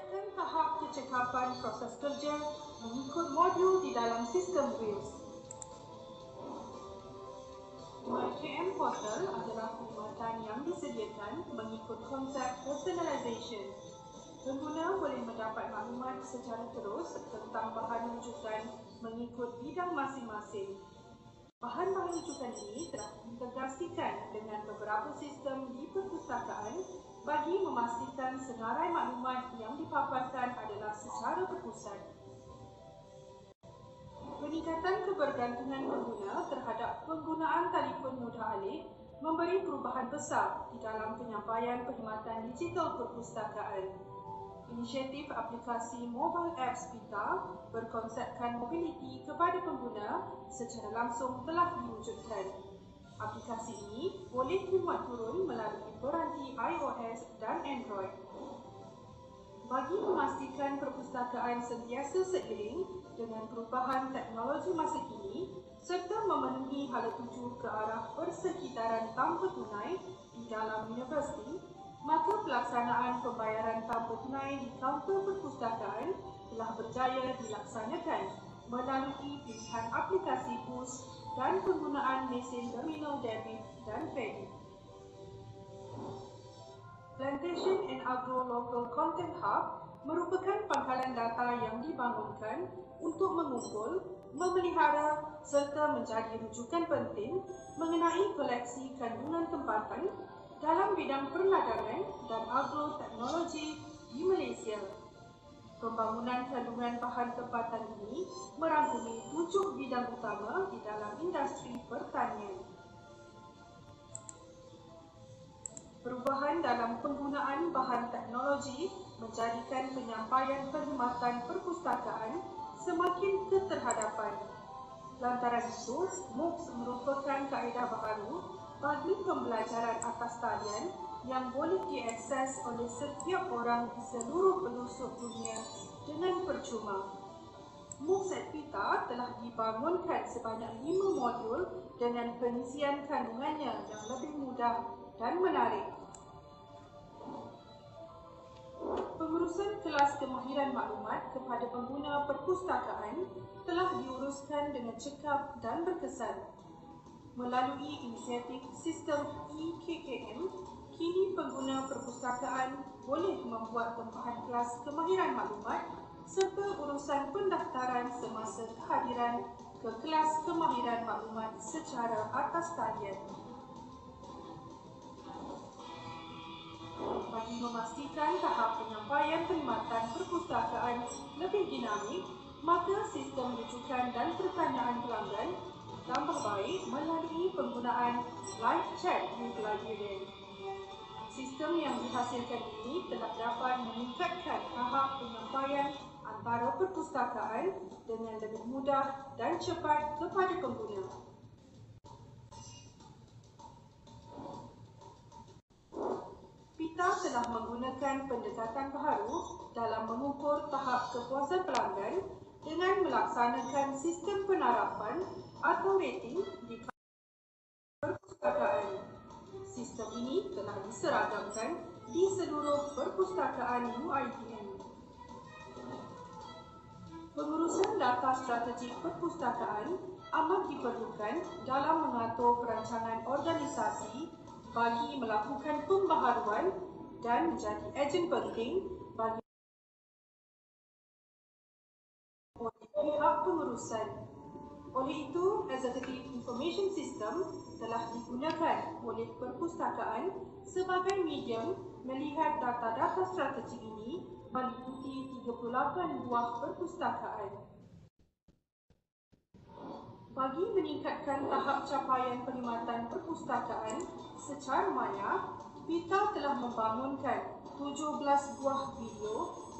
Mulakan tahap kecekapan proses kerja mengikut modul di dalam sistem WILS. MyKM Portal adalah perkhidmatan yang disediakan mengikut konsep personalization. Pengguna boleh mendapat maklumat secara terus tentang bahan rujukan mengikut bidang masing-masing. Bahan-bahan rujukan ini telah diintegrasikan dengan beberapa sistem di perpustakaan bagi memastikan senarai maklumat yang dipaparkan adalah secara terpusat. Peningkatan kebergantungan pengguna terhadap penggunaan telefon mudah alih memberi perubahan besar di dalam penyampaian perkhidmatan digital perpustakaan. Inisiatif aplikasi mobile apps PITA berkonsepkan mobiliti kepada pengguna secara langsung telah diwujudkan. Aplikasi ini boleh dimuat turun melalui peranti iOS dan Android. Bagi memastikan perpustakaan sentiasa seiring dengan perubahan teknologi masa kini serta memenuhi hala tuju ke arah persekitaran tanpa tunai di dalam universiti, maka pelaksanaan pembayaran tanpa tunai di kaunter perpustakaan telah berjaya dilaksanakan melalui pilihan aplikasi PUS dan penggunaan mesin terminal debit dan kredit. Plantation and Agro Local Content Hub merupakan pangkalan data yang dibangunkan untuk mengumpul, memelihara serta menjadi rujukan penting mengenai koleksi kandungan tempatan dalam bidang perladangan dan agroteknologi di Malaysia. Pembangunan kandungan bahan tempatan ini merangkumi 7 bidang utama di dalam industri pertanian. Perubahan dalam penggunaan bahan teknologi menjadikan penyampaian perkhidmatan perpustakaan semakin keterhadapan. Lantaran itu, MOOCs merupakan kaedah baru bagi pembelajaran atas talian yang boleh diakses oleh setiap orang di seluruh pelosok dunia dengan percuma. MOOCs at PITA telah dibangunkan sebanyak 5 modul dengan pengisian kandungannya yang lebih mudah dan menarik. Pengurusan kelas kemahiran maklumat kepada pengguna perpustakaan telah diuruskan dengan cekap dan berkesan. Melalui inisiatif sistem eKKM, kini pengguna perpustakaan boleh membuat tempahan kelas kemahiran maklumat serta urusan pendaftaran semasa kehadiran ke kelas kemahiran maklumat secara atas talian. Bagi memastikan tahap penyampaian perkhidmatan perpustakaan lebih dinamik, maka sistem rujukan dan pertanyaan pelanggan tambah baik melalui penggunaan live chat with librarian. Sistem yang dihasilkan ini telah dapat meningkatkan tahap penyampaian antara perpustakaan dengan lebih mudah dan cepat kepada pengguna. PITA telah menggunakan pendekatan baru dalam mengukur tahap kepuasan pelanggan dengan melaksanakan sistem penarapan atau rating di perpustakaan. Sistem ini telah diseragamkan di seluruh perpustakaan UiTM. Pengurusan data strategik perpustakaan amat diperlukan dalam mengatur perancangan organisasi bagi melakukan pembaharuan dan menjadi ejen penting bagi pihak pengurusan. Oleh itu, Executive Information System telah digunakan oleh perpustakaan sebagai medium melihat data-data strategik ini meliputi 38 buah perpustakaan. Bagi meningkatkan tahap capaian perkhidmatan perpustakaan secara maya, PITA telah membangunkan 17 buah video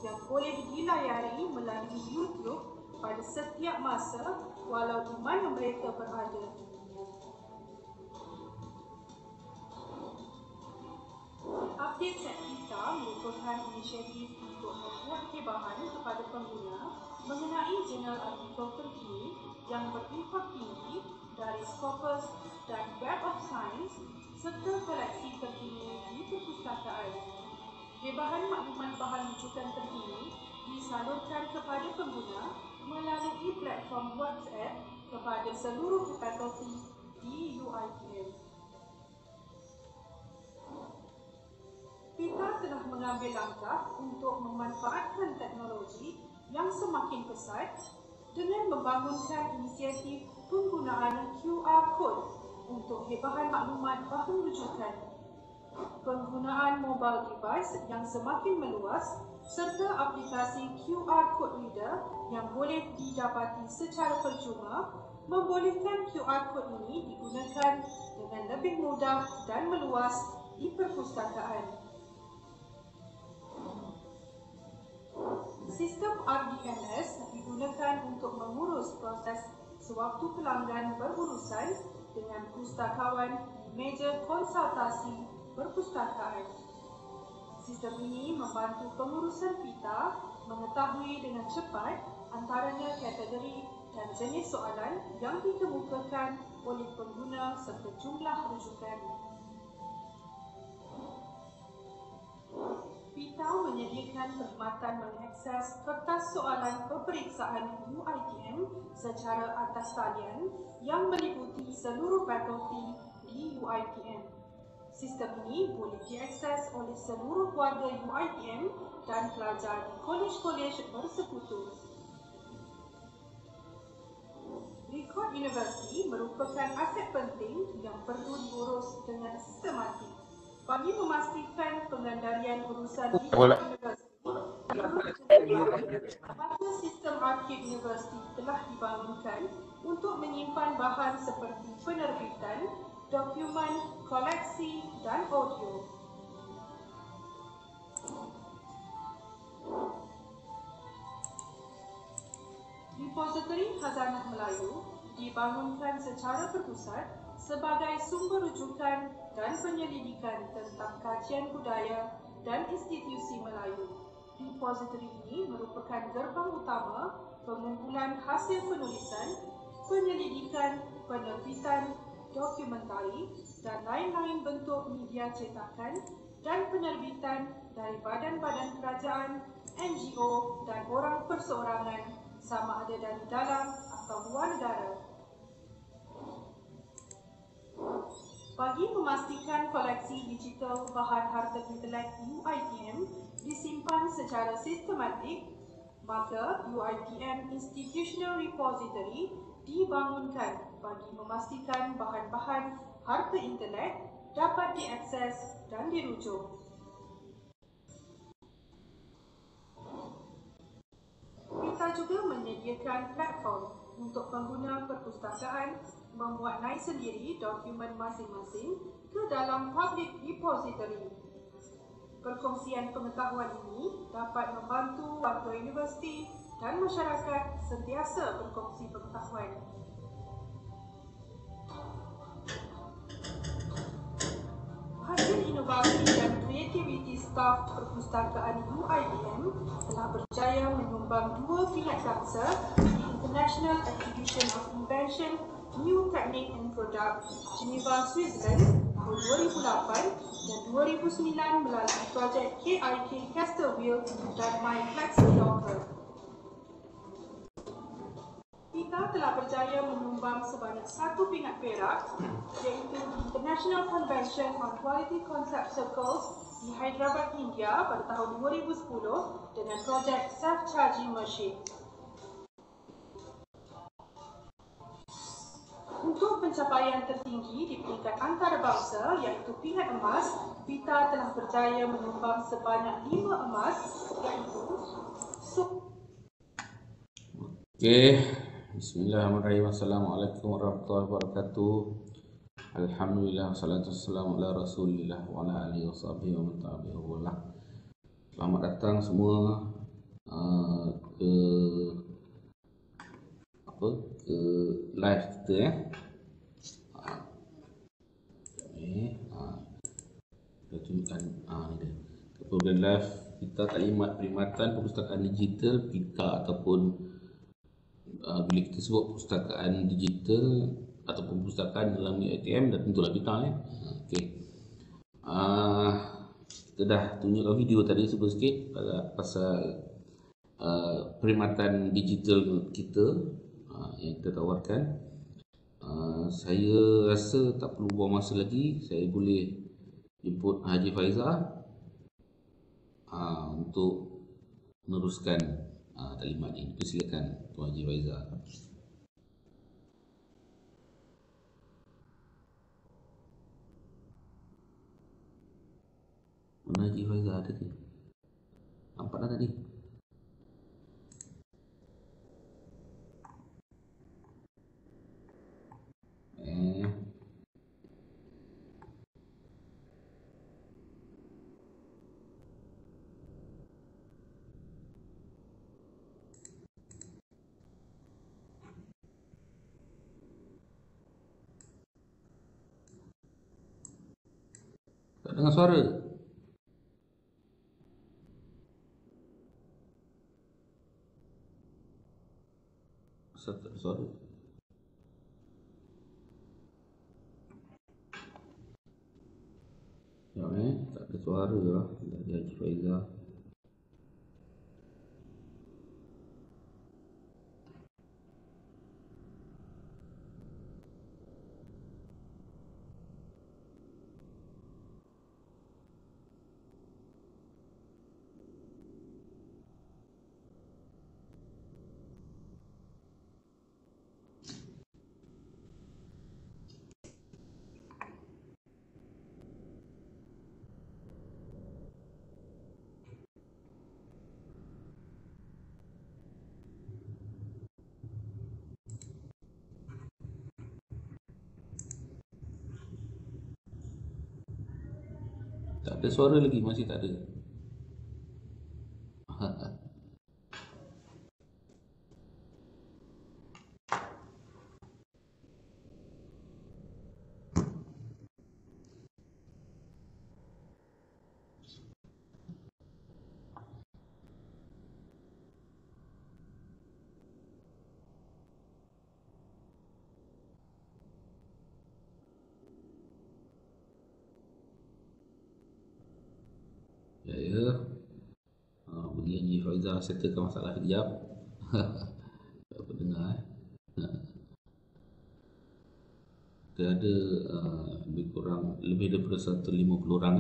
yang boleh dilayari melalui YouTube pada setiap masa walau di mana mereka berada. Update set PITA merupakan inisiatif untuk membuat kebahan kepada pengguna mengenai jurnal artikel terkini yang berimpak tinggi dari Scopus dan Web of Science serta koleksi terkini di perpustakaan. Hebahan maklumat bahan rujukan terkini disalurkan kepada pengguna melalui platform WhatsApp kepada seluruh fakulti di UiTM. Kita telah mengambil langkah untuk memanfaatkan teknologi yang semakin pesat dengan membangunkan inisiatif penggunaan QR Code untuk hebahan maklumat bahan rujukan, penggunaan mobile device yang semakin meluas serta aplikasi QR Code reader yang boleh didapati secara percuma membolehkan QR Code ini digunakan dengan lebih mudah dan meluas di perpustakaan. Sistem RDMS digunakan untuk mengurus proses sewaktu pelanggan berurusan dengan pustakawan di meja konsultasi perpustakaan. Sistem ini membantu pengurusan pita mengetahui dengan cepat antaranya kategori dan jenis soalan yang dikemukakan oleh pengguna serta jumlah rujukan. Pita menyediakan perkhidmatan mengakses kertas soalan peperiksaan UiTM secara atas talian yang meliputi seluruh fakulti di UiTM. Sistem ini boleh diakses oleh seluruh warga UiTM dan pelajar di kolej-kolej bersekutu. Rekod universiti merupakan aset penting yang perlu diurus dengan sistematik. Bagi memastikan pengendalian urusan di universiti, maka sistem arsip universiti telah dibangunkan untuk menyimpan bahan seperti penerbitan, dokumen, koleksi dan audio. Repositori Khazanah Melayu dibangunkan secara berpusat sebagai sumber rujukan dan penyelidikan tentang kajian budaya dan institusi Melayu. Repositori ini merupakan gerbang utama pengumpulan hasil penulisan, penyelidikan, penerbitan, dokumentari dan lain-lain bentuk media cetakan dan penerbitan dari badan-badan kerajaan, NGO dan orang perseorangan sama ada dari dalam atau luar negara. Bagi memastikan koleksi digital bahan harta intelek UiTM disimpan secara sistematik, maka UiTM Institutional Repository dibangunkan bagi memastikan bahan-bahan harta intelek dapat diakses dan dirujuk. Kita juga menyediakan platform untuk pengguna perpustakaan membuat naik sendiri dokumen masing-masing ke dalam public repository. Perkongsian pengetahuan ini dapat membantu warga universiti dan masyarakat sentiasa berkongsi pengetahuan. Hasil inovasi dan kreativiti staf perpustakaan UiTM telah berjaya menyumbang 2 pingat bangsa di International Exhibition of Invention, New Technique and Product, Geneva, Switzerland tahun 2008 dan 2009 melalui projek KIK Caster Wheel dan MyFlexi Locker. Kita telah berjaya menyumbang sebanyak 1 pingat perak iaitu International Convention on Quality Concept Circles di Hyderabad, India pada tahun 2010 dengan projek Self-Charging Machine. Untuk pencapaian tertinggi di peringkat antarabangsa iaitu pingat emas, PITA telah berjaya menyumbang sebanyak 5 emas iaitu Bismillahirrahmanirrahim. Assalamualaikum warahmatullahi wabarakatuh. Alhamdulillah, wassalatu wassalamu ala rasulillah wa ala alihi wa sahbihi wa man tabi'ahu. Selamat datang semua ke live kita kita tunjukkan ni dia. Program live kita taklimat perkhidmatan perpustakaan digital PITA ataupun bila kita sebut perpustakaan digital ataupun perpustakaan dalam UiTM dan tentulah PITA Okey. Kita kita dah tunjukkan video tadi sikit pasal perkhidmatan digital kita yang kita tawarkan. Saya rasa tak perlu buang masa lagi, saya boleh jemput Haji Faizal untuk meneruskan taklimat ini. Persilakan Tuan Haji Faizal. Mana Haji Faizal ada ke? Nampak dah tadi. Tak dengar suara. Asal tak ada suara. Sekejap tak ada suara lah dari Haji Faizal. Tak ada suara lagi, masih tak ada. Ya. Bagi Haji Faizal settlekan masalah kejap. Tak apa dengar Kita ada lebih daripada 150 orang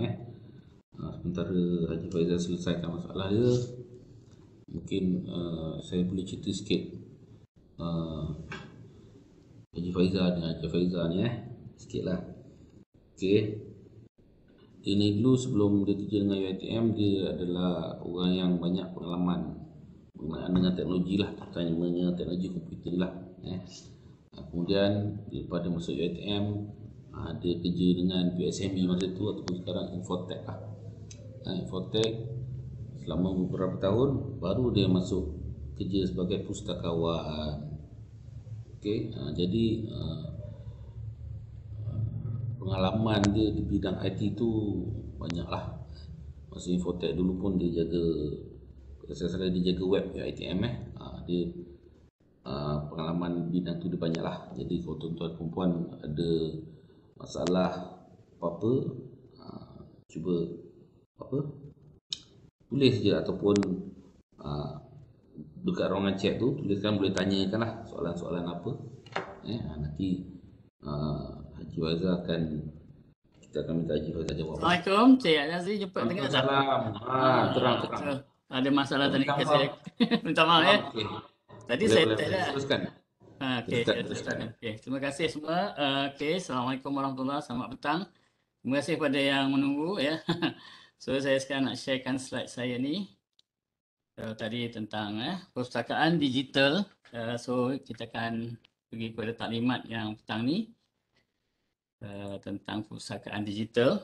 sementara Haji Faizal selesaikan masalah dia. Mungkin saya boleh cerita sikit Haji Faizal dengan Haji Faizal ni sikit lah. Okey. Dia ni dulu sebelum dia kerja dengan UiTM, dia adalah orang yang banyak pengalaman berkenaan dengan teknologi lah, terutamanya teknologi komputer lah. Kemudian lepas dia masuk UiTM, dia kerja dengan PSMB masa tu ataupun sekarang Infotech lah. Infotech selama beberapa tahun baru dia masuk kerja sebagai pustakawan. Okey, jadi pengalaman dia di bidang IT tu banyak lah. Masa Infotech dulu pun dia jaga, saya salah dia jaga web UiTM dia pengalaman bidang tu dia banyak lah. Jadi kalau tuan-tuan perempuan ada masalah apa-apa, cuba tulis je ataupun dekat ruangan chat tu tuliskan, boleh tanyakan lah soalan-soalan apa. Nanti Haji Faizal kita akan minta Haji Faizal jawab. Assalamualaikum, Cik Azri, jumpa dengan saya. Salam. Terang. Ada masalah tadi saya minta maaf Okay. Tadi boleh, saya boleh, tak ada. Teruskan. Teruskan. Terima kasih semua. Assalamualaikum warahmatullahi wabarakatuh. Selamat petang. Terima kasih kepada yang menunggu ya. So saya sekarang nak sharekan slide saya ni. Tadi tentang perpustakaan digital. So kita akan pergi kepada taklimat yang petang ni. Tentang perpustakaan digital.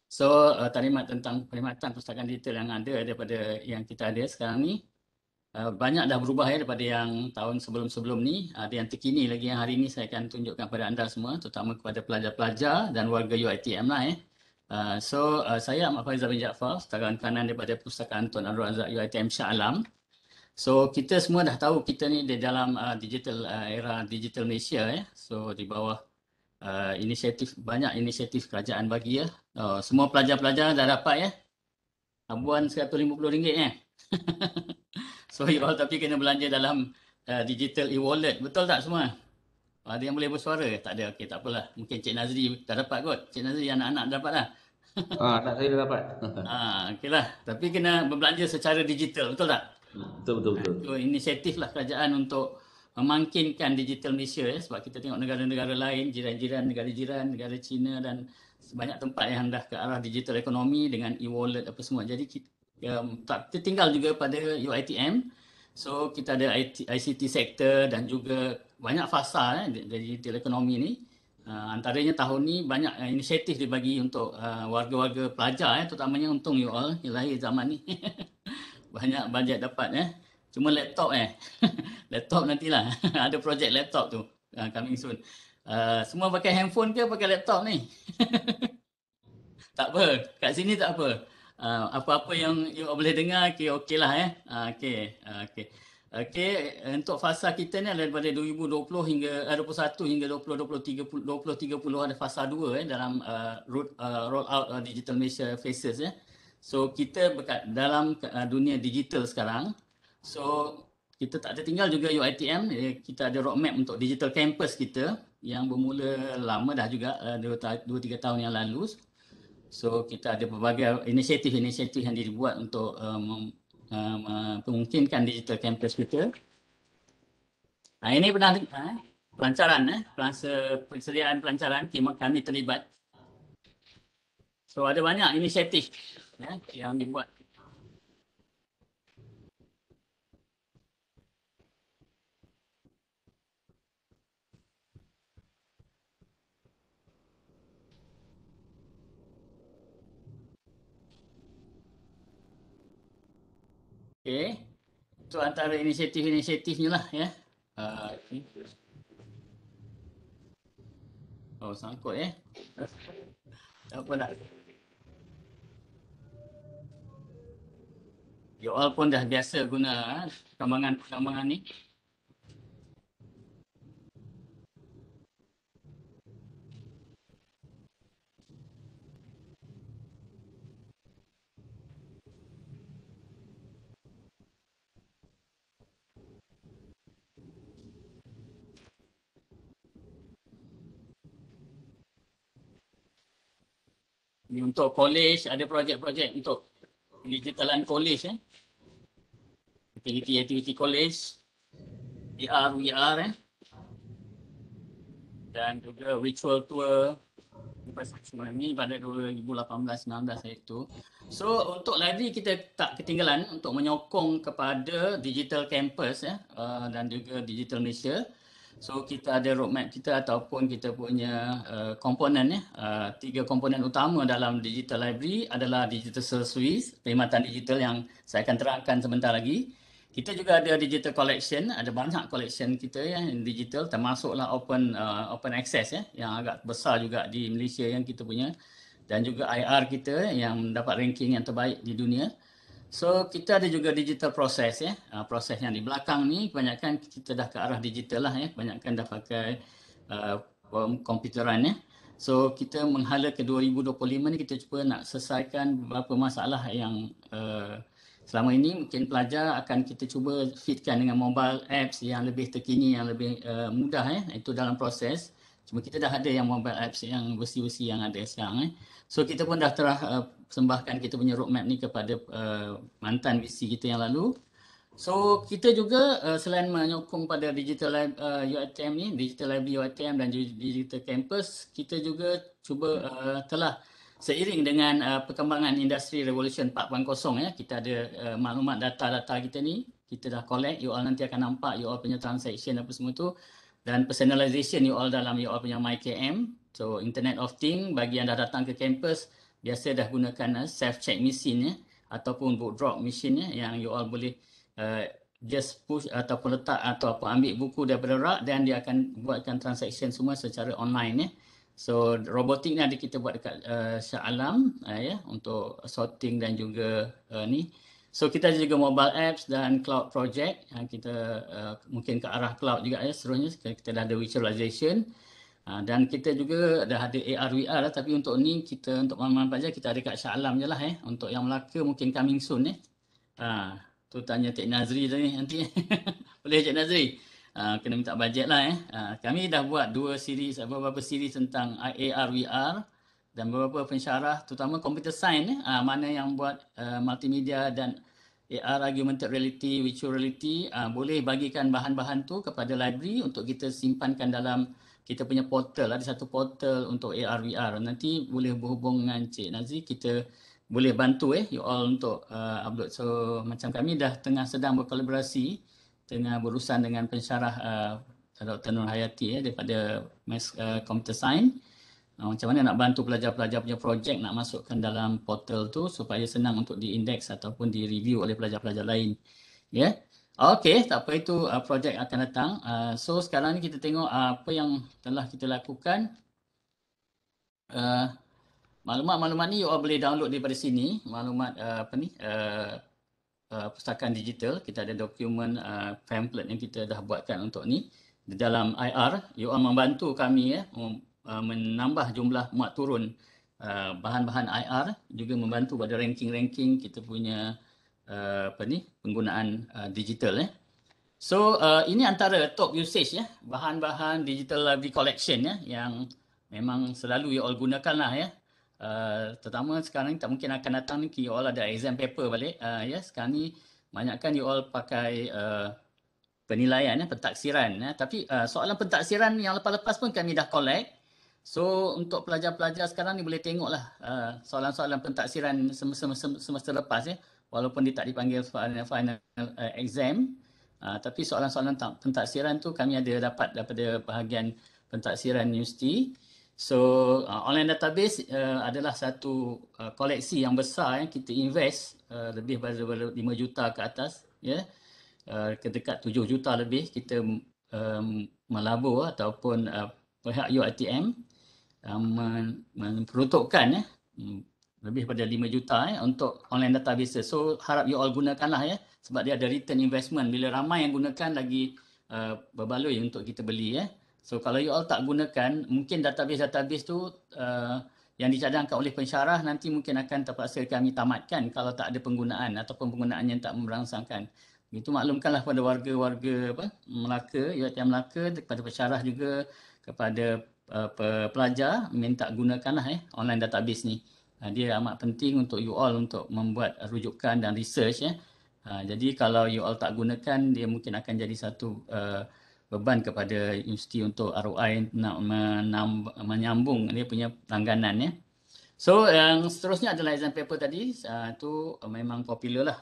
So taklimat tentang perkhidmatan perpustakaan digital yang ada daripada yang kita ada sekarang ni banyak dah berubah daripada yang tahun sebelum-sebelum ni. Ada yang terkini lagi yang hari ni saya akan tunjukkan kepada anda semua, terutama kepada pelajar-pelajar dan warga UiTM lah. Saya Ahmad Faizal bin Jaafar, Pustakawan Kanan daripada Perpustakaan Tun Abdul Razak UiTM Shah Alam. So kita semua dah tahu kita ni di dalam era digital Malaysia So di bawah banyak inisiatif kerajaan bagi ya. Semua pelajar-pelajar dah dapat ya. Habuan RM150 ya. So you all tapi kena belanja dalam digital e-wallet. Betul tak semua? Ada yang boleh bersuara? Tak ada. Okey, tak apalah. Mungkin Cik Nazri dah dapat kot. Cik Nazri anak-anak dah dapat dah. Anak saya dah dapat. Okeylah. Tapi kena berbelanja secara digital. Betul tak? Betul. Itu inisiatif lah kerajaan untuk memangkinkan digital Malaysia ya, sebab kita tengok negara-negara lain, jiran-jiran, negara jiran, negara China dan banyak tempat yang dah ke arah digital ekonomi dengan e-wallet apa semua. Jadi kita tinggal juga pada UiTM. So kita ada ICT sektor dan juga banyak fasa dari digital ekonomi ni. Antaranya tahun ni banyak inisiatif dibagi untuk warga-warga pelajar terutamanya untung you all yang lahir zaman ni. Banyak bajet dapat Cuma laptop laptop nantilah. Ada projek laptop tu coming soon. Semua pakai handphone ke pakai laptop ni? Tak apa. Kat sini tak apa. Apa-apa yang you boleh dengar okey lah Okey, untuk fasa kita ni adalah daripada 2020 hingga 21 hingga 2030 ada fasa 2 dalam roll out Digital Malaysia Phases So kita dalam dunia digital sekarang. So kita tak ada tinggal juga UiTM, kita ada roadmap untuk digital campus kita yang bermula lama dah juga 2-3 tahun yang lalu. So kita ada berbagai inisiatif-inisiatif yang dibuat untuk memungkinkan digital campus kita. Ini pelancaran persediaan pelancaran kami terlibat. So ada banyak inisiatif yang dibuat. Okey. Itu antara inisiatif-inisiatifnya lah okay. Oh, sangkut tak apa nak. You all pun dah biasa guna perkembangan ni. Ini untuk college, ada projek-projek untuk digitalan college activity college, AR, VR dan juga virtual tour semua ni pada 2018-19 itu. So untuk lagi kita tak ketinggalan untuk menyokong kepada digital campus dan juga digital Malaysia. So kita ada roadmap kita ataupun kita punya komponen 3 komponen utama dalam digital library adalah digital service, perkhidmatan digital yang saya akan terangkan sebentar lagi. Kita juga ada digital collection, ada banyak collection kita yang digital termasuklah open access yang agak besar juga di Malaysia yang kita punya dan juga IR kita yang mendapat ranking yang terbaik di dunia. So kita ada juga digital process proses yang di belakang ni kebanyakan kita dah ke arah digital lah kebanyakan dah pakai komputeran So kita menghala ke 2025 ni kita cuba nak selesaikan beberapa masalah yang selama ini mungkin pelajar akan kita cuba fitkan dengan mobile apps yang lebih terkini, yang lebih mudah Itu dalam proses. Cuma kita dah ada yang mobile apps yang versi-versi yang ada sekarang So kita pun dah telah persembahkan kita punya roadmap ni kepada mantan VC kita yang lalu. So kita juga selain menyokong pada digital UiTM ni, digital library UiTM dan digital campus, kita juga cuba telah seiring dengan perkembangan industri revolution 4.0 kita ada maklumat data-data kita ni, kita dah collect, you all nanti akan nampak you all punya transaction apa semua tu dan personalization you all dalam you all punya MyKM. So Internet of Things bagi yang dah datang ke kampus biasa dah gunakan self-check machine ataupun book drop machine yang you all boleh just push ataupun letak atau ambil buku daripada rak dan dia akan buatkan transaction semua secara online So robotik ni ada kita buat dekat Shah Alam untuk sorting dan juga ni. So kita ada juga mobile apps dan cloud project yang kita mungkin ke arah cloud juga seterusnya kita dah ada visualization. Dan kita juga dah ada AR VR lah, tapi untuk ni kita untuk pengalaman pelajar kita ada kat Shah Alam je lah. Untuk yang Melaka mungkin coming soon. Tu tanya Cik Nazri tadi nanti. Boleh Cik Nazri? Kena minta bajet lah. Kami dah buat beberapa series tentang AR VR dan beberapa pensyarah terutama computer science mana yang buat multimedia dan AR augmented reality, virtual reality, boleh bagikan bahan-bahan tu kepada library untuk kita simpankan dalam kita punya portal. Ada satu portal untuk AR VR. Nanti boleh berhubung dengan Cik Nazri, kita boleh bantu you all untuk upload. So macam kami dah sedang berkolaborasi tengah berurusan dengan pensyarah Dr. Nur Hayati daripada Mass Computer Science. Macam mana nak bantu pelajar-pelajar punya projek nak masukkan dalam portal tu supaya senang untuk diindeks ataupun direview oleh pelajar-pelajar lain. Okey, tak apa, itu projek akan datang. So sekarang ni kita tengok apa yang telah kita lakukan. Maklumat-maklumat ni you all boleh download daripada sini. Maklumat pustakaan digital. Kita ada dokumen pamphlet yang kita dah buatkan untuk ni. Di dalam IR, you all membantu kami menambah jumlah muat turun bahan-bahan IR, juga membantu pada ranking-ranking kita punya penggunaan digital. So ini antara top usage bahan-bahan digital library collection yang memang selalu you all gunakan lah terutama sekarang ni tak mungkin akan datang ni you all ada exam paper balik sekarang ni banyakkan you all pakai penilaian pentaksiran tapi soalan pentaksiran yang lepas-lepas pun kami dah collect. So untuk pelajar-pelajar sekarang ni boleh tengoklah soalan-soalan pentaksiran semester lepas walaupun dia tak dipanggil final exam, tapi soalan-soalan pentaksiran tu kami ada dapat daripada bahagian pentaksiran universiti. So online database adalah satu koleksi yang besar yang kita invest lebih daripada 5 juta ke atas dekat 7 juta lebih kita melabur ataupun pihak UiTM memperuntukkan lebih pada 5 juta untuk online database. So harap you all gunakanlah sebab dia ada return investment. Bila ramai yang gunakan lagi berbaloi untuk kita beli. So kalau you all tak gunakan, mungkin database-database tu yang dicadangkan oleh pensyarah nanti mungkin akan terpaksa kami tamatkan kalau tak ada penggunaan ataupun penggunaan yang tak merangsangkan. Itu maklumkanlah pada warga-warga Melaka, UiTM Melaka, kepada pensyarah juga, kepada pelajar, minta gunakanlah online database ni. Dia amat penting untuk you all untuk membuat rujukan dan research. Jadi kalau you all tak gunakan, dia mungkin akan jadi satu beban kepada universiti untuk ROI nak menyambung dia punya langganan. So yang seterusnya adalah exam paper tadi. Itu memang popular lah.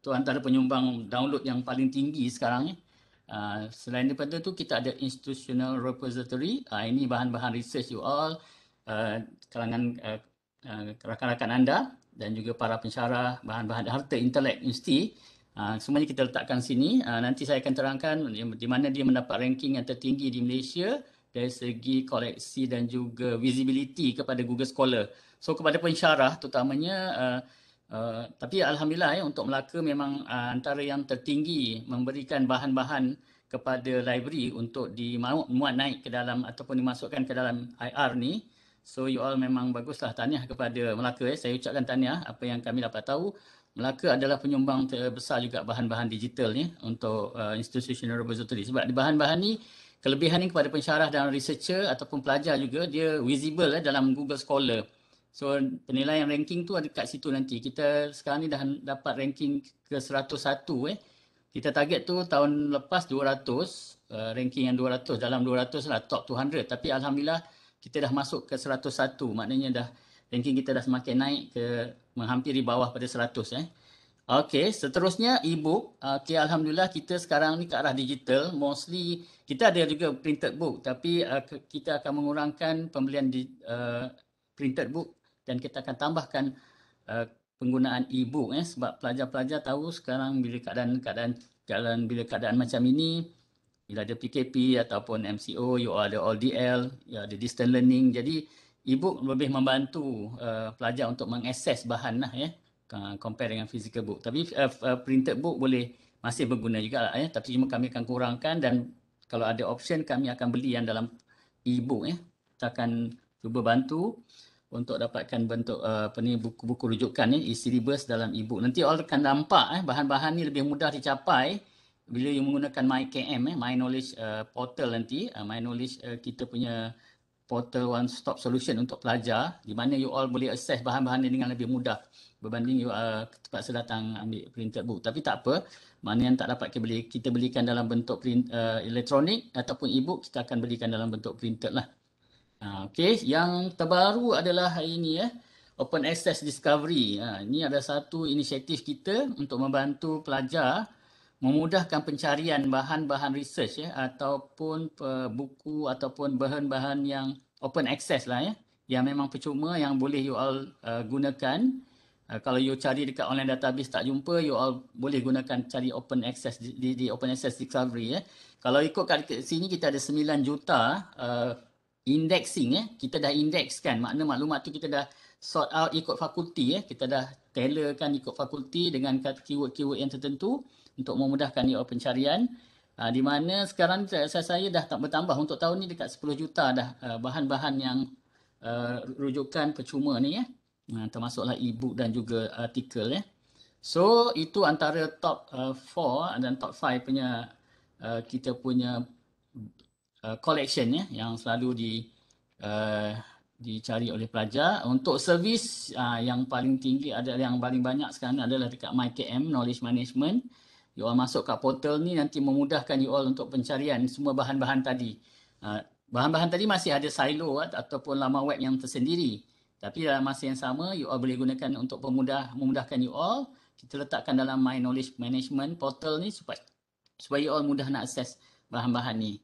Itu antara penyumbang download yang paling tinggi sekarang. Selain daripada tu kita ada institutional repository. Ini bahan-bahan research you all, kalangan rakan-rakan anda dan juga para pensyarah, bahan-bahan harta intelek universiti. Semuanya kita letakkan sini. Nanti saya akan terangkan di mana dia mendapat ranking yang tertinggi di Malaysia dari segi koleksi dan juga visibility kepada Google Scholar. So kepada pensyarah terutamanya, tapi alhamdulillah untuk Melaka memang antara yang tertinggi memberikan bahan-bahan kepada library untuk dimuat naik ke dalam ataupun dimasukkan ke dalam IR ni. So you all memang baguslah, tahniah kepada Melaka. Saya ucapkan tahniah apa yang kami dapat tahu. Melaka adalah penyumbang terbesar juga bahan-bahan digital ni untuk institutional repository. Sebab di bahan-bahan ni, kelebihan ni kepada pensyarah dan researcher ataupun pelajar juga, dia visible dalam Google Scholar. So penilaian ranking tu ada kat situ nanti. Kita sekarang ni dah dapat ranking ke 101. Kita target tu tahun lepas 200, ranking yang 200, dalam 200 lah, top 200. Tapi alhamdulillah kita dah masuk ke 101. Maknanya dah ranking kita dah semakin naik ke menghampiri bawah pada 100. Okey, seterusnya e-book. Okey, alhamdulillah kita sekarang ni ke arah digital. Mostly kita ada juga printed book, tapi kita akan mengurangkan pembelian printed book dan kita akan tambahkan penggunaan e-book sebab pelajar-pelajar tahu sekarang bila keadaan macam ini, bila ada PKP ataupun MCO, you ada ODL, you ada distance learning. Jadi e-book lebih membantu pelajar untuk mengakses bahan lah compare dengan physical book. Tapi printed book boleh masih berguna juga lah tapi cuma kami akan kurangkan, dan kalau ada option kami akan beli yang dalam e-book kita akan cuba bantu untuk dapatkan bentuk buku-buku rujukan e-syllabus dalam e-book. Nanti all akan nampak bahan-bahan ni lebih mudah dicapai bila you menggunakan MyKM, My Knowledge portal nanti. My Knowledge kita punya portal one stop solution untuk pelajar, di mana you all boleh access bahan-bahan ni dengan lebih mudah berbanding you terpaksa datang ambil printed book. Tapi tak apa, mana yang tak dapat kita belikan dalam bentuk elektronik ataupun e-book, kita akan belikan dalam bentuk printed lah. Okey, yang terbaru adalah hari ini Open Access Discovery. Ini ada satu inisiatif kita untuk membantu pelajar memudahkan pencarian bahan-bahan research ataupun buku ataupun bahan-bahan yang open access lah yang memang percuma, yang boleh you all gunakan. Kalau you cari dekat online database tak jumpa, you all boleh gunakan cari open access di Open Access Discovery. Kalau ikut kat sini kita ada 9 juta indexing. Kita dah indexkan, makna maklumat tu kita dah sort out ikut fakulti. Kita dah tailorkan ikut fakulti dengan keyword-keyword yang tertentu untuk memudahkan pencarian. Di mana sekarang saya dah tak bertambah untuk tahun ni dekat 10 juta dah bahan-bahan yang rujukan percuma ni termasuklah e-book dan juga artikel. So itu antara top 4 dan top 5 punya kita punya collection yang selalu dicari oleh pelajar. Untuk servis yang paling tinggi adalah yang paling banyak sekarang adalah dekat MyKM, Knowledge Management. You all masuk kat portal ni nanti memudahkan you all untuk pencarian semua bahan-bahan tadi. Bahan-bahan tadi masih ada silo ataupun laman web yang tersendiri. Tapi dalam masa yang sama you all boleh gunakan untuk memudahkan you all. Kita letakkan dalam My Knowledge Management portal ni supaya you all mudah nak akses bahan-bahan ni.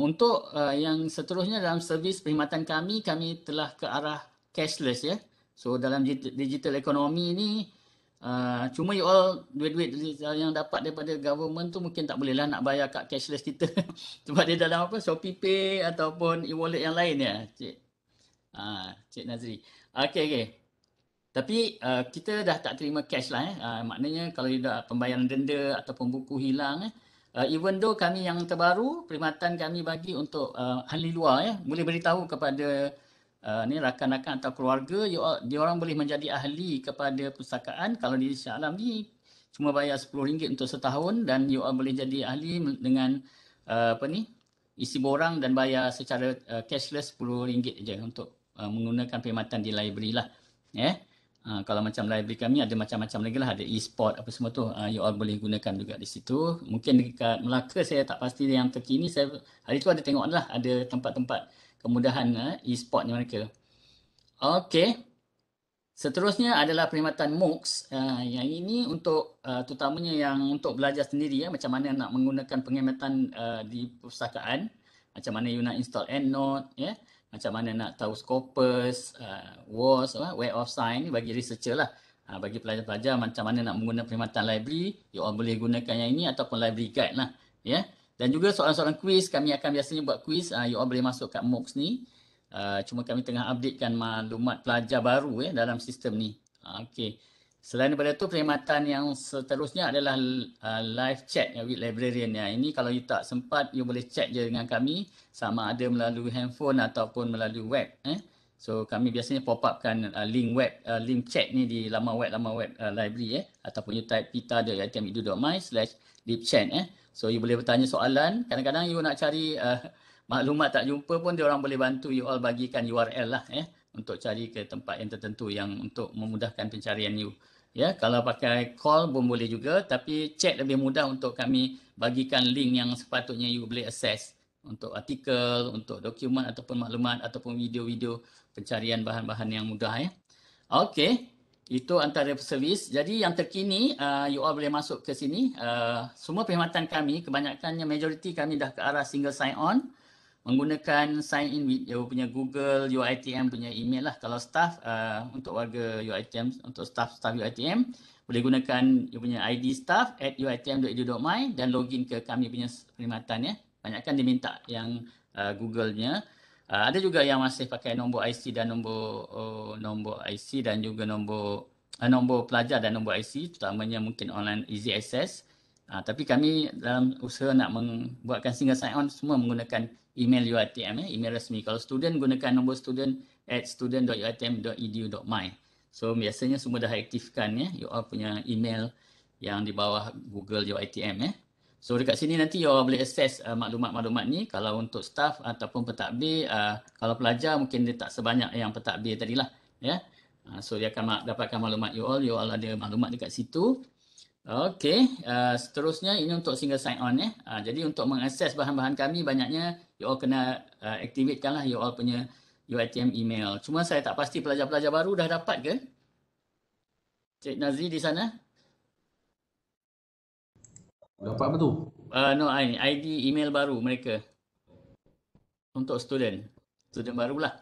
Untuk yang seterusnya dalam servis perkhidmatan kami telah ke arah cashless So dalam digital economy ni cuma you all duit-duit yang dapat daripada government tu mungkin tak bolehlah nak bayar kat cashless kita. Sebab dia dalam Shopee Pay ataupun e-wallet yang lain Cik Nazri. Okey. Tapi kita dah tak terima cash lah maknanya kalau dah pembayaran denda ataupun buku hilang even though kami yang terbaru, perkhidmatan kami bagi untuk ahli luar boleh beritahu kepada rakan-rakan atau keluarga, dia orang boleh menjadi ahli kepada perpustakaan. Kalau di Shah Alam ni cuma bayar RM10 untuk setahun dan you all boleh jadi ahli dengan isi borang dan bayar secara cashless RM10 je untuk menggunakan perkhidmatan di library lah. Kalau macam library kami ada macam-macam lagi lah, ada e-sport apa semua tu, you all boleh gunakan juga di situ. Mungkin dekat Melaka saya tak pasti yang terkini, saya hari tu ada tengok lah, ada tempat-tempat kemudahan e-sport ni mereka. Okey. Seterusnya adalah perkhidmatan MOOCs. Yang ini untuk terutamanya yang untuk belajar sendiri macam mana nak menggunakan perkhidmatan di perpustakaan, macam mana you nak install EndNote macam mana nak tahu Scopus, WOS, Web of Science bagi researcher lah. Bagi pelajar-pelajar macam mana nak menggunakan perkhidmatan library, you all boleh gunakan yang ini ataupun library guide lah. Dan juga soalan-soalan quiz, kami akan biasanya buat quiz, you all boleh masuk kat MOOCs ni. Cuma kami tengah updatekan maklumat pelajar baru dalam sistem ni. Okey. Selain daripada tu, perkhidmatan yang seterusnya adalah live chat with librarian. Ini kalau you tak sempat, you boleh chat je dengan kami sama ada melalui handphone ataupun melalui web. So kami biasanya pop upkan link chat ni di laman web library ataupun you type pita.uitm.edu.my/lipchat. So you boleh bertanya soalan. Kadang-kadang you nak cari maklumat tak jumpa pun dia orang boleh bantu you all bagikan URL lah untuk cari ke tempat yang tertentu yang untuk memudahkan pencarian you. Kalau pakai call pun boleh juga, tapi chat lebih mudah untuk kami bagikan link yang sepatutnya you boleh access untuk artikel, untuk dokumen ataupun maklumat ataupun video-video pencarian bahan-bahan yang mudah. Okey, itu antara servis. Jadi yang terkini you all boleh masuk ke sini. Semua perkhidmatan kami, kebanyakannya majoriti kami dah ke arah single sign on menggunakan sign in with you punya Google UiTM punya email lah. Kalau staff untuk warga UiTM, untuk staff UiTM boleh gunakan you punya ID staff @uitm.edu.my dan login ke kami punya perkhidmatan Banyakkan diminta yang Google-nya. Ada juga yang masih pakai nombor IC dan nombor IC dan juga nombor pelajar dan nombor IC, terutamanya mungkin online easy access. Tapi kami dalam usaha nak membuatkan single sign on semua menggunakan email UiTM, email resmi. Kalau student gunakan nombor student at student.uitm.edu.my. So biasanya semua dah aktifkan you all punya email yang di bawah Google UiTM. So dekat sini nanti you all boleh akses maklumat-maklumat ni. Kalau untuk staff ataupun pentadbir, kalau pelajar mungkin dia tak sebanyak yang pentadbir tadilah. So dia akan dapatkan maklumat you all ada maklumat dekat situ. Okey, seterusnya ini untuk single sign on jadi untuk mengakses bahan-bahan kami banyaknya you all kena aktifkanlah you all punya UiTM email. Cuma saya tak pasti pelajar-pelajar baru dah dapat ke? Cik Nazri di sana? Dapat apa tu? No, ID email baru mereka. Untuk student barulah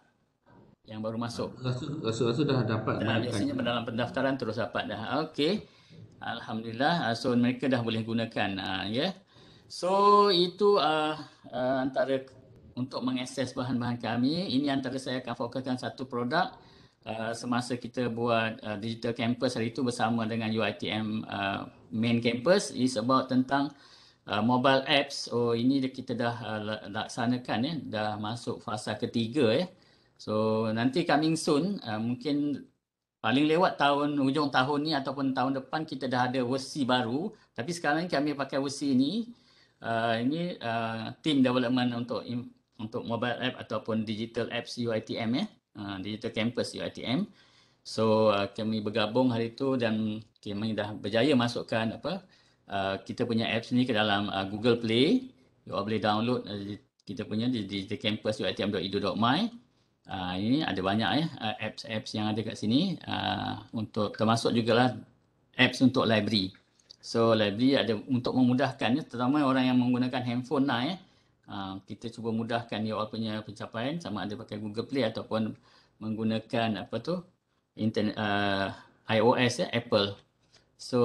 yang baru masuk. Rasa dah dapat Biasanya dalam pendaftaran terus dapat dah. Okey. Alhamdulillah. So mereka dah boleh gunakan So itu antara untuk mengakses bahan-bahan kami. Ini antara saya akan fokuskan satu produk semasa kita buat digital campus hari itu bersama dengan UiTM main campus is about tentang mobile apps. Ini kita dah laksanakan dah masuk fasa ketiga So nanti coming soon mungkin paling lewat hujung tahun ni ataupun tahun depan kita dah ada versi baru. Tapi sekarang ni kami pakai versi ini. Ini team development untuk mobile app ataupun digital apps UiTM digital campus UiTM. So kami bergabung hari itu dan kami dah berjaya masukkan kita punya apps ni ke dalam Google Play. You all boleh download kita punya di digital campus uitm.edu.my. Ini ada banyak apps yang ada kat sini untuk termasuk jugalah apps untuk library. So library ada untuk memudahkan terutama orang yang menggunakan handphone kita cuba mudahkan you all punya pencapaian sama ada pakai Google Play ataupun menggunakan internet iOS Apple. So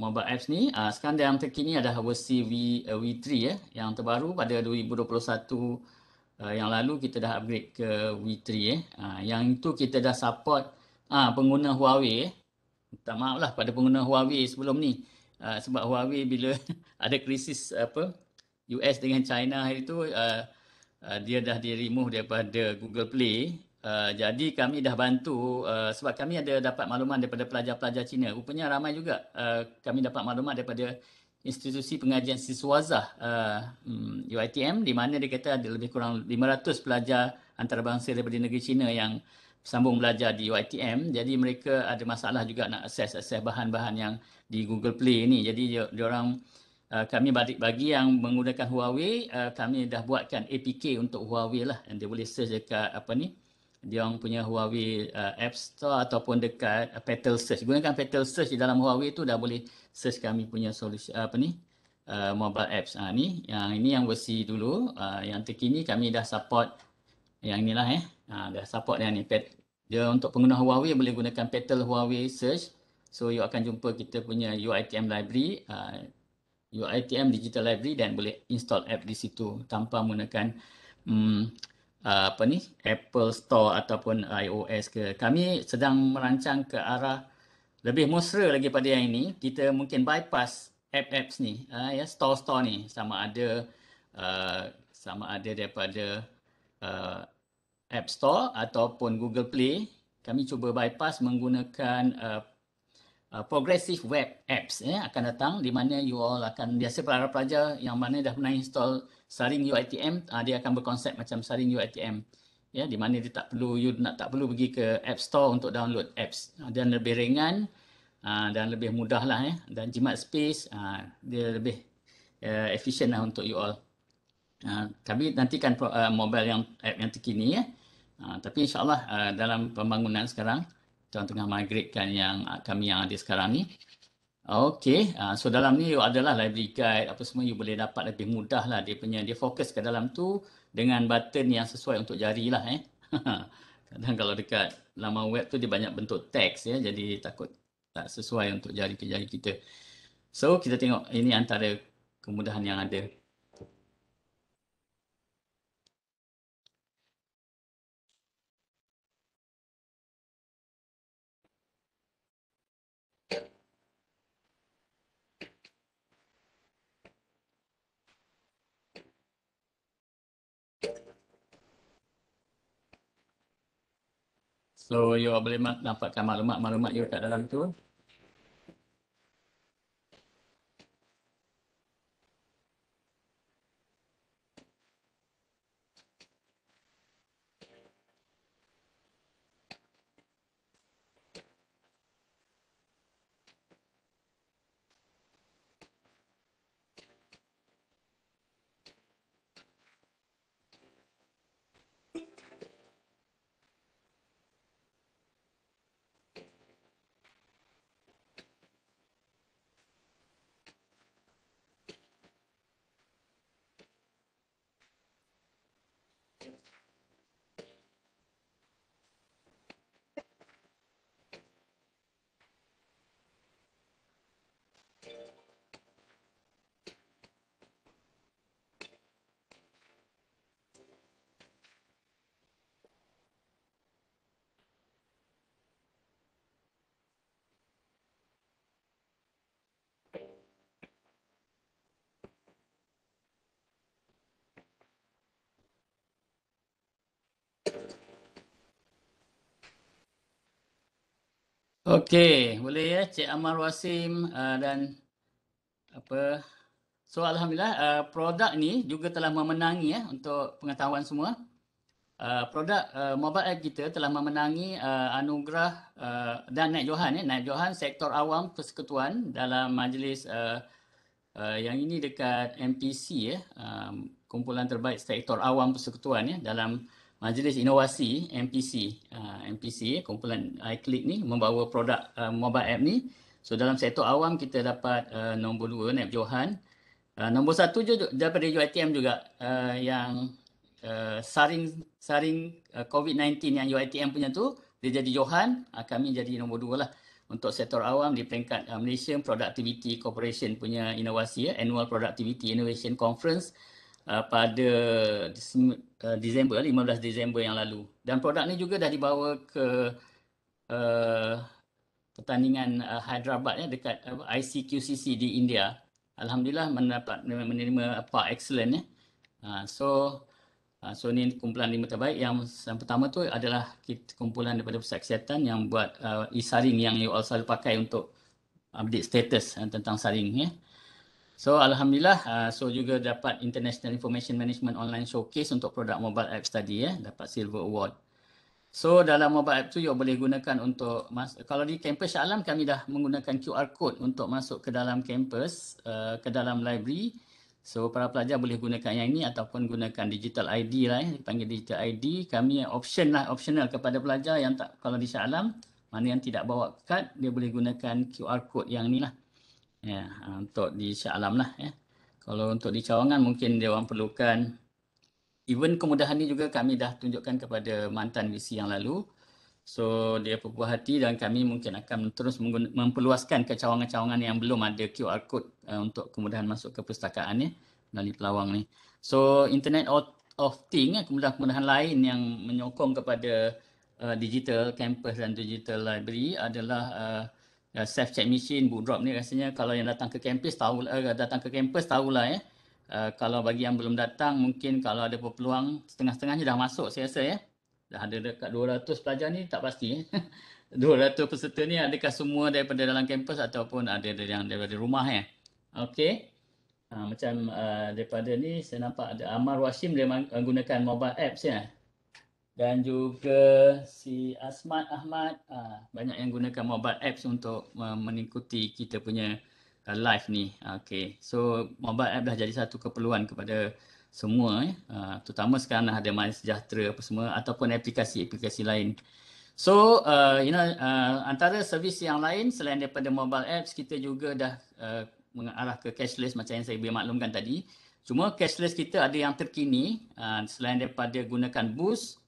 mobile apps ni sekarang yang terkini adalah versi V3 yang terbaru pada 2021. Yang lalu kita dah upgrade ke V3 yang itu kita dah support pengguna Huawei minta maaf lah pada pengguna Huawei sebelum ni sebab Huawei bila ada krisis US dengan China hari tu dia dah di-remove daripada Google Play. Jadi kami dah bantu sebab kami ada dapat makluman daripada pelajar-pelajar Cina. Rupanya ramai juga kami dapat maklumat daripada institusi pengajian siswazah UiTM di mana dia kata ada lebih kurang 500 pelajar antarabangsa daripada negeri China yang sambung belajar di UiTM. Jadi mereka ada masalah juga nak akses bahan-bahan yang di Google Play ni. Jadi diorang kami bagi yang menggunakan Huawei, kami dah buatkan APK untuk Huawei lah dan dia boleh search dekat dia orang punya Huawei App Store ataupun dekat Petal Search. Gunakan Petal Search di dalam Huawei tu dah boleh search kami punya solusi mobile apps. Ini yang versi dulu. Yang terkini kami dah support yang inilah dah support yang ni. Dia untuk pengguna Huawei boleh gunakan Petal Huawei Search. So you akan jumpa kita punya UiTM library, UiTM Digital Library dan boleh install app di situ tanpa menggunakan Apple Store ataupun iOS ke. Kami sedang merancang ke arah lebih mesra lagi pada yang ini. Kita mungkin bypass apps ni store ni sama ada daripada App Store ataupun Google Play. Kami cuba bypass menggunakan progressive web apps akan datang di mana you all akan biasa para pelajar yang mana dah pernah install Saring UiTM dia akan berkonsep macam Saring UiTM di mana dia tak perlu pergi ke App Store untuk download apps dan lebih ringan dan lebih mudah lah dan jimat space dia lebih efisien lah untuk you all. Kami nantikan mobile app yang terkini tapi insyaAllah dalam pembangunan sekarang kita tengah migratekan kami yang ada sekarang ni. Okey, so dalam ni adalah library guide apa semua you boleh dapat lebih mudah lah dia fokus ke dalam tu dengan button yang sesuai untuk jari lah Kadang kalau dekat laman web tu dia banyak bentuk teks jadi takut tak sesuai untuk jari ke jari kita. So kita tengok ini antara kemudahan yang ada. So you boleh dapatkan maklumat-maklumat you kat dalam tu. Okey, boleh ya Cik Amal Wasim dan apa. So alhamdulillah produk ni juga telah memenangi ya untuk pengetahuan semua. Produk mobile app kita telah memenangi anugerah dan naik johan sektor awam persekutuan dalam majlis yang ini dekat MPC ya, kumpulan terbaik sektor awam persekutuan ya dalam majlis inovasi MPC. MPC kumpulan iClick ni membawa produk mobile app ni. So dalam sektor awam kita dapat nombor 2 naik johan. Nombor 1 daripada UiTM juga yang saring COVID-19 yang UiTM punya tu dia jadi johan, kami jadi nombor 2 lah untuk sektor awam di peringkat Malaysian Productivity Corporation punya inovasi ya, Annual Productivity Innovation Conference pada Disember 15 Disember yang lalu. Dan produk ni juga dah dibawa ke pertandingan Hyderabad ya dekat ICQCC di India. Alhamdulillah menerima Park Excellent ya. So ni kumpulan 5 terbaik. Yang pertama tu adalah kumpulan daripada Pusat Kesihatan yang buat e-saring yang you all selalu pakai untuk update status tentang saring ya. So alhamdulillah so juga dapat International Information Management Online Showcase untuk produk mobile apps tadi ya, dapat Silver Award. So dalam mobile app tu you boleh gunakan untuk kalau di kampus Shah Alam kami dah menggunakan QR code untuk masuk ke dalam kampus, ke dalam library. So para pelajar boleh gunakan yang ini ataupun gunakan digital ID lah ya, dipanggil digital ID. Kami optional kepada pelajar yang tak, kalau di Shah Alam mana yang tidak bawa kad dia boleh gunakan QR code yang ni lah. Ya, untuk di Shah Alam lah ya. Kalau untuk di Cawangan mungkin dia orang perlukan. Even kemudahan ni juga kami dah tunjukkan kepada mantan VC yang lalu. So dia berpuas hati dan kami mungkin akan terus memperluaskan ke cawangan-cawangan yang belum ada QR code untuk kemudahan masuk ke perpustakaan ya melalui pelawang ni. So Internet of Things, kemudahan-kemudahan lain yang menyokong kepada digital campus dan digital library adalah self-check machine, book drop ni rasanya kalau yang datang ke kampus tahulah ya. Kalau bagi yang belum datang, mungkin kalau ada peluang setengah-setengahnya dah masuk saya rasa ya. Dah ada dekat 200 pelajar ni tak pasti. 200 peserta ni adakah semua daripada dalam kampus ataupun ada yang daripada rumah ya. Okey. Macam daripada ni saya nampak ada Amar Wasim dia menggunakan mobile apps ya. Dan juga si Asmat Ahmad banyak yang gunakan mobile apps untuk mengikuti kita punya live ni. Okay. So mobile app dah jadi satu keperluan kepada semua terutama sekarang dah ada MySejahtera apa semua ataupun aplikasi-aplikasi lain. So antara servis yang lain selain daripada mobile apps kita juga dah mengarah ke cashless macam yang saya maklumkan tadi. Cuma cashless kita ada yang terkini selain daripada gunakan Boost.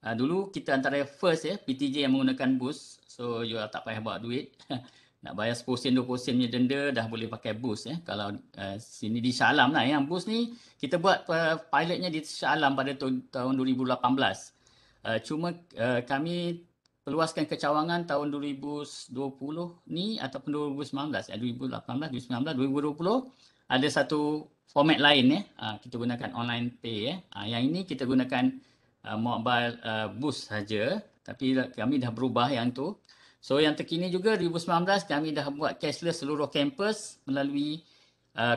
Dulu kita antara first ya PTJ yang menggunakan Boost. So you tak payah bawa duit. Nak bayar 10 sen 20 sen punya denda dah boleh pakai Boost ya. Kalau sini di Shah Alam lah yang Boost ni kita buat pilotnya di Shah Alam pada tahun 2018. Cuma kami perluaskan ke Cawangan tahun 2020 ni ataupun 2019 2018 2019 2020 ada satu format lain ya. Kita gunakan online pay ya. Yang ini kita gunakan mobile Boost saja Tapi kami dah berubah yang tu. So yang terkini juga 2019 kami dah buat cashless seluruh kampus melalui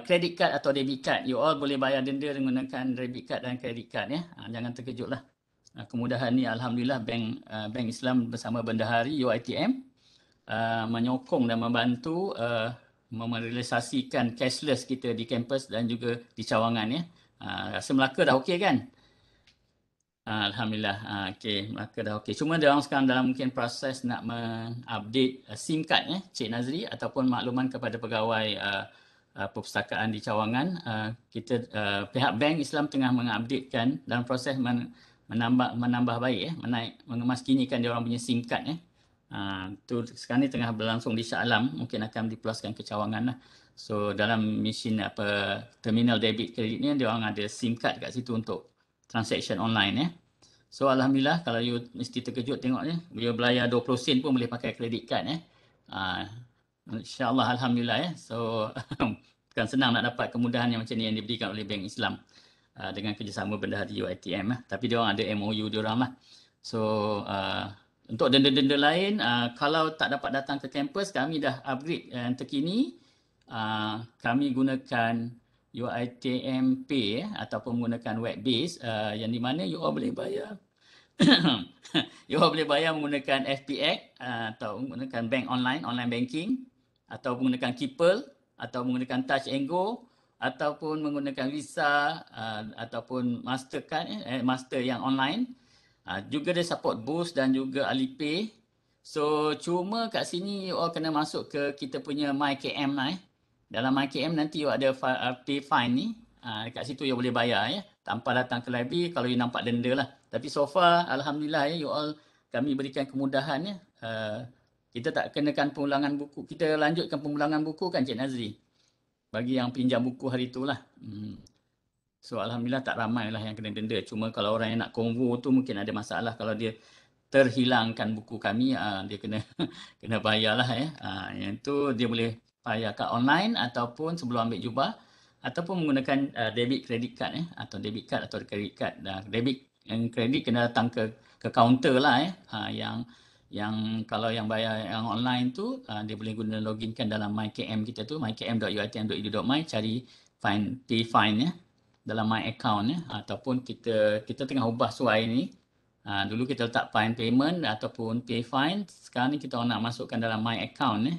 credit card atau debit card. You all boleh bayar denda menggunakan debit card dan credit card ya. Jangan terkejutlah. Kemudahan ni alhamdulillah Bank Islam bersama Bendahari UiTM menyokong dan membantu merealisasikan cashless kita di kampus dan juga di cawangan ya. Rasa Melaka dah okey kan? Alhamdulillah. Okey, Melaka dah okey. Cuma dia orang sekarang dalam mungkin proses nak mengupdate SIM card ya, Cik Nazri, ataupun makluman kepada pegawai perpustakaan di cawangan. Kita pihak Bank Islam tengah mengupdatekan dalam proses menambah baik ya, mengemaskinikan dia orang punya SIM card ya. Tu sekarang ni tengah berlangsung di Shah Alam, mungkin akan dipulaskan ke cawangan lah. So dalam mesin terminal debit kredit ni dia orang ada SIM card kat situ untuk transaction online ya. So alhamdulillah, kalau you mesti terkejut tengok ni, you belayar 20 sen pun boleh pakai kredit card ya. InsyaAllah alhamdulillah ya. So bukan senang nak dapat kemudahan yang macam ni yang diberikan oleh Bank Islam dengan kerjasama Bendahari UiTM tapi dia orang ada MOU dia orang lah. So untuk denda-denda lain, kalau tak dapat datang ke kampus, kami dah upgrade yang terkini. Kami gunakan UiTM Pay ataupun menggunakan web base yang di mana you all boleh bayar you all boleh bayar menggunakan FPX atau menggunakan bank online banking, atau menggunakan Keepel, atau menggunakan Touch and Go, ataupun menggunakan Visa ataupun Mastercard Master yang online. Juga dia support Boost dan juga Alipay. So cuma kat sini you all kena masuk ke kita punya MyKM lah. Dalam MyKM nanti you ada pay fine ni. Kat situ you boleh bayar ya, tanpa datang ke library kalau you nampak denda lah. Tapi so far alhamdulillah ya, you all kami berikan kemudahan ya. Kita tak kenakan pengulangan buku. Kita lanjutkan pengulangan buku kan Cik Nazri, bagi yang pinjam buku hari tu lah. So alhamdulillah tak ramai lah yang kena denda. Cuma kalau orang yang nak konvo tu mungkin ada masalah. Kalau dia terhilangkan buku kami, dia kena bayar lah ya. Yang tu dia boleh bayar kat online ataupun sebelum ambil jubah, ataupun menggunakan debit credit card ya, atau debit card atau credit card. Debit yang kredit kena datang ke kaunter lah ya. Yang kalau yang bayar yang online tu dia boleh guna loginkan dalam MyKM kita tu, mykm.uitm.edu.my, cari pay fine ya dalam my account ya, ataupun kita tengah ubah suai ni. Dulu kita letak fine payment ataupun pay fine, sekarang ni kita nak masukkan dalam my account ya.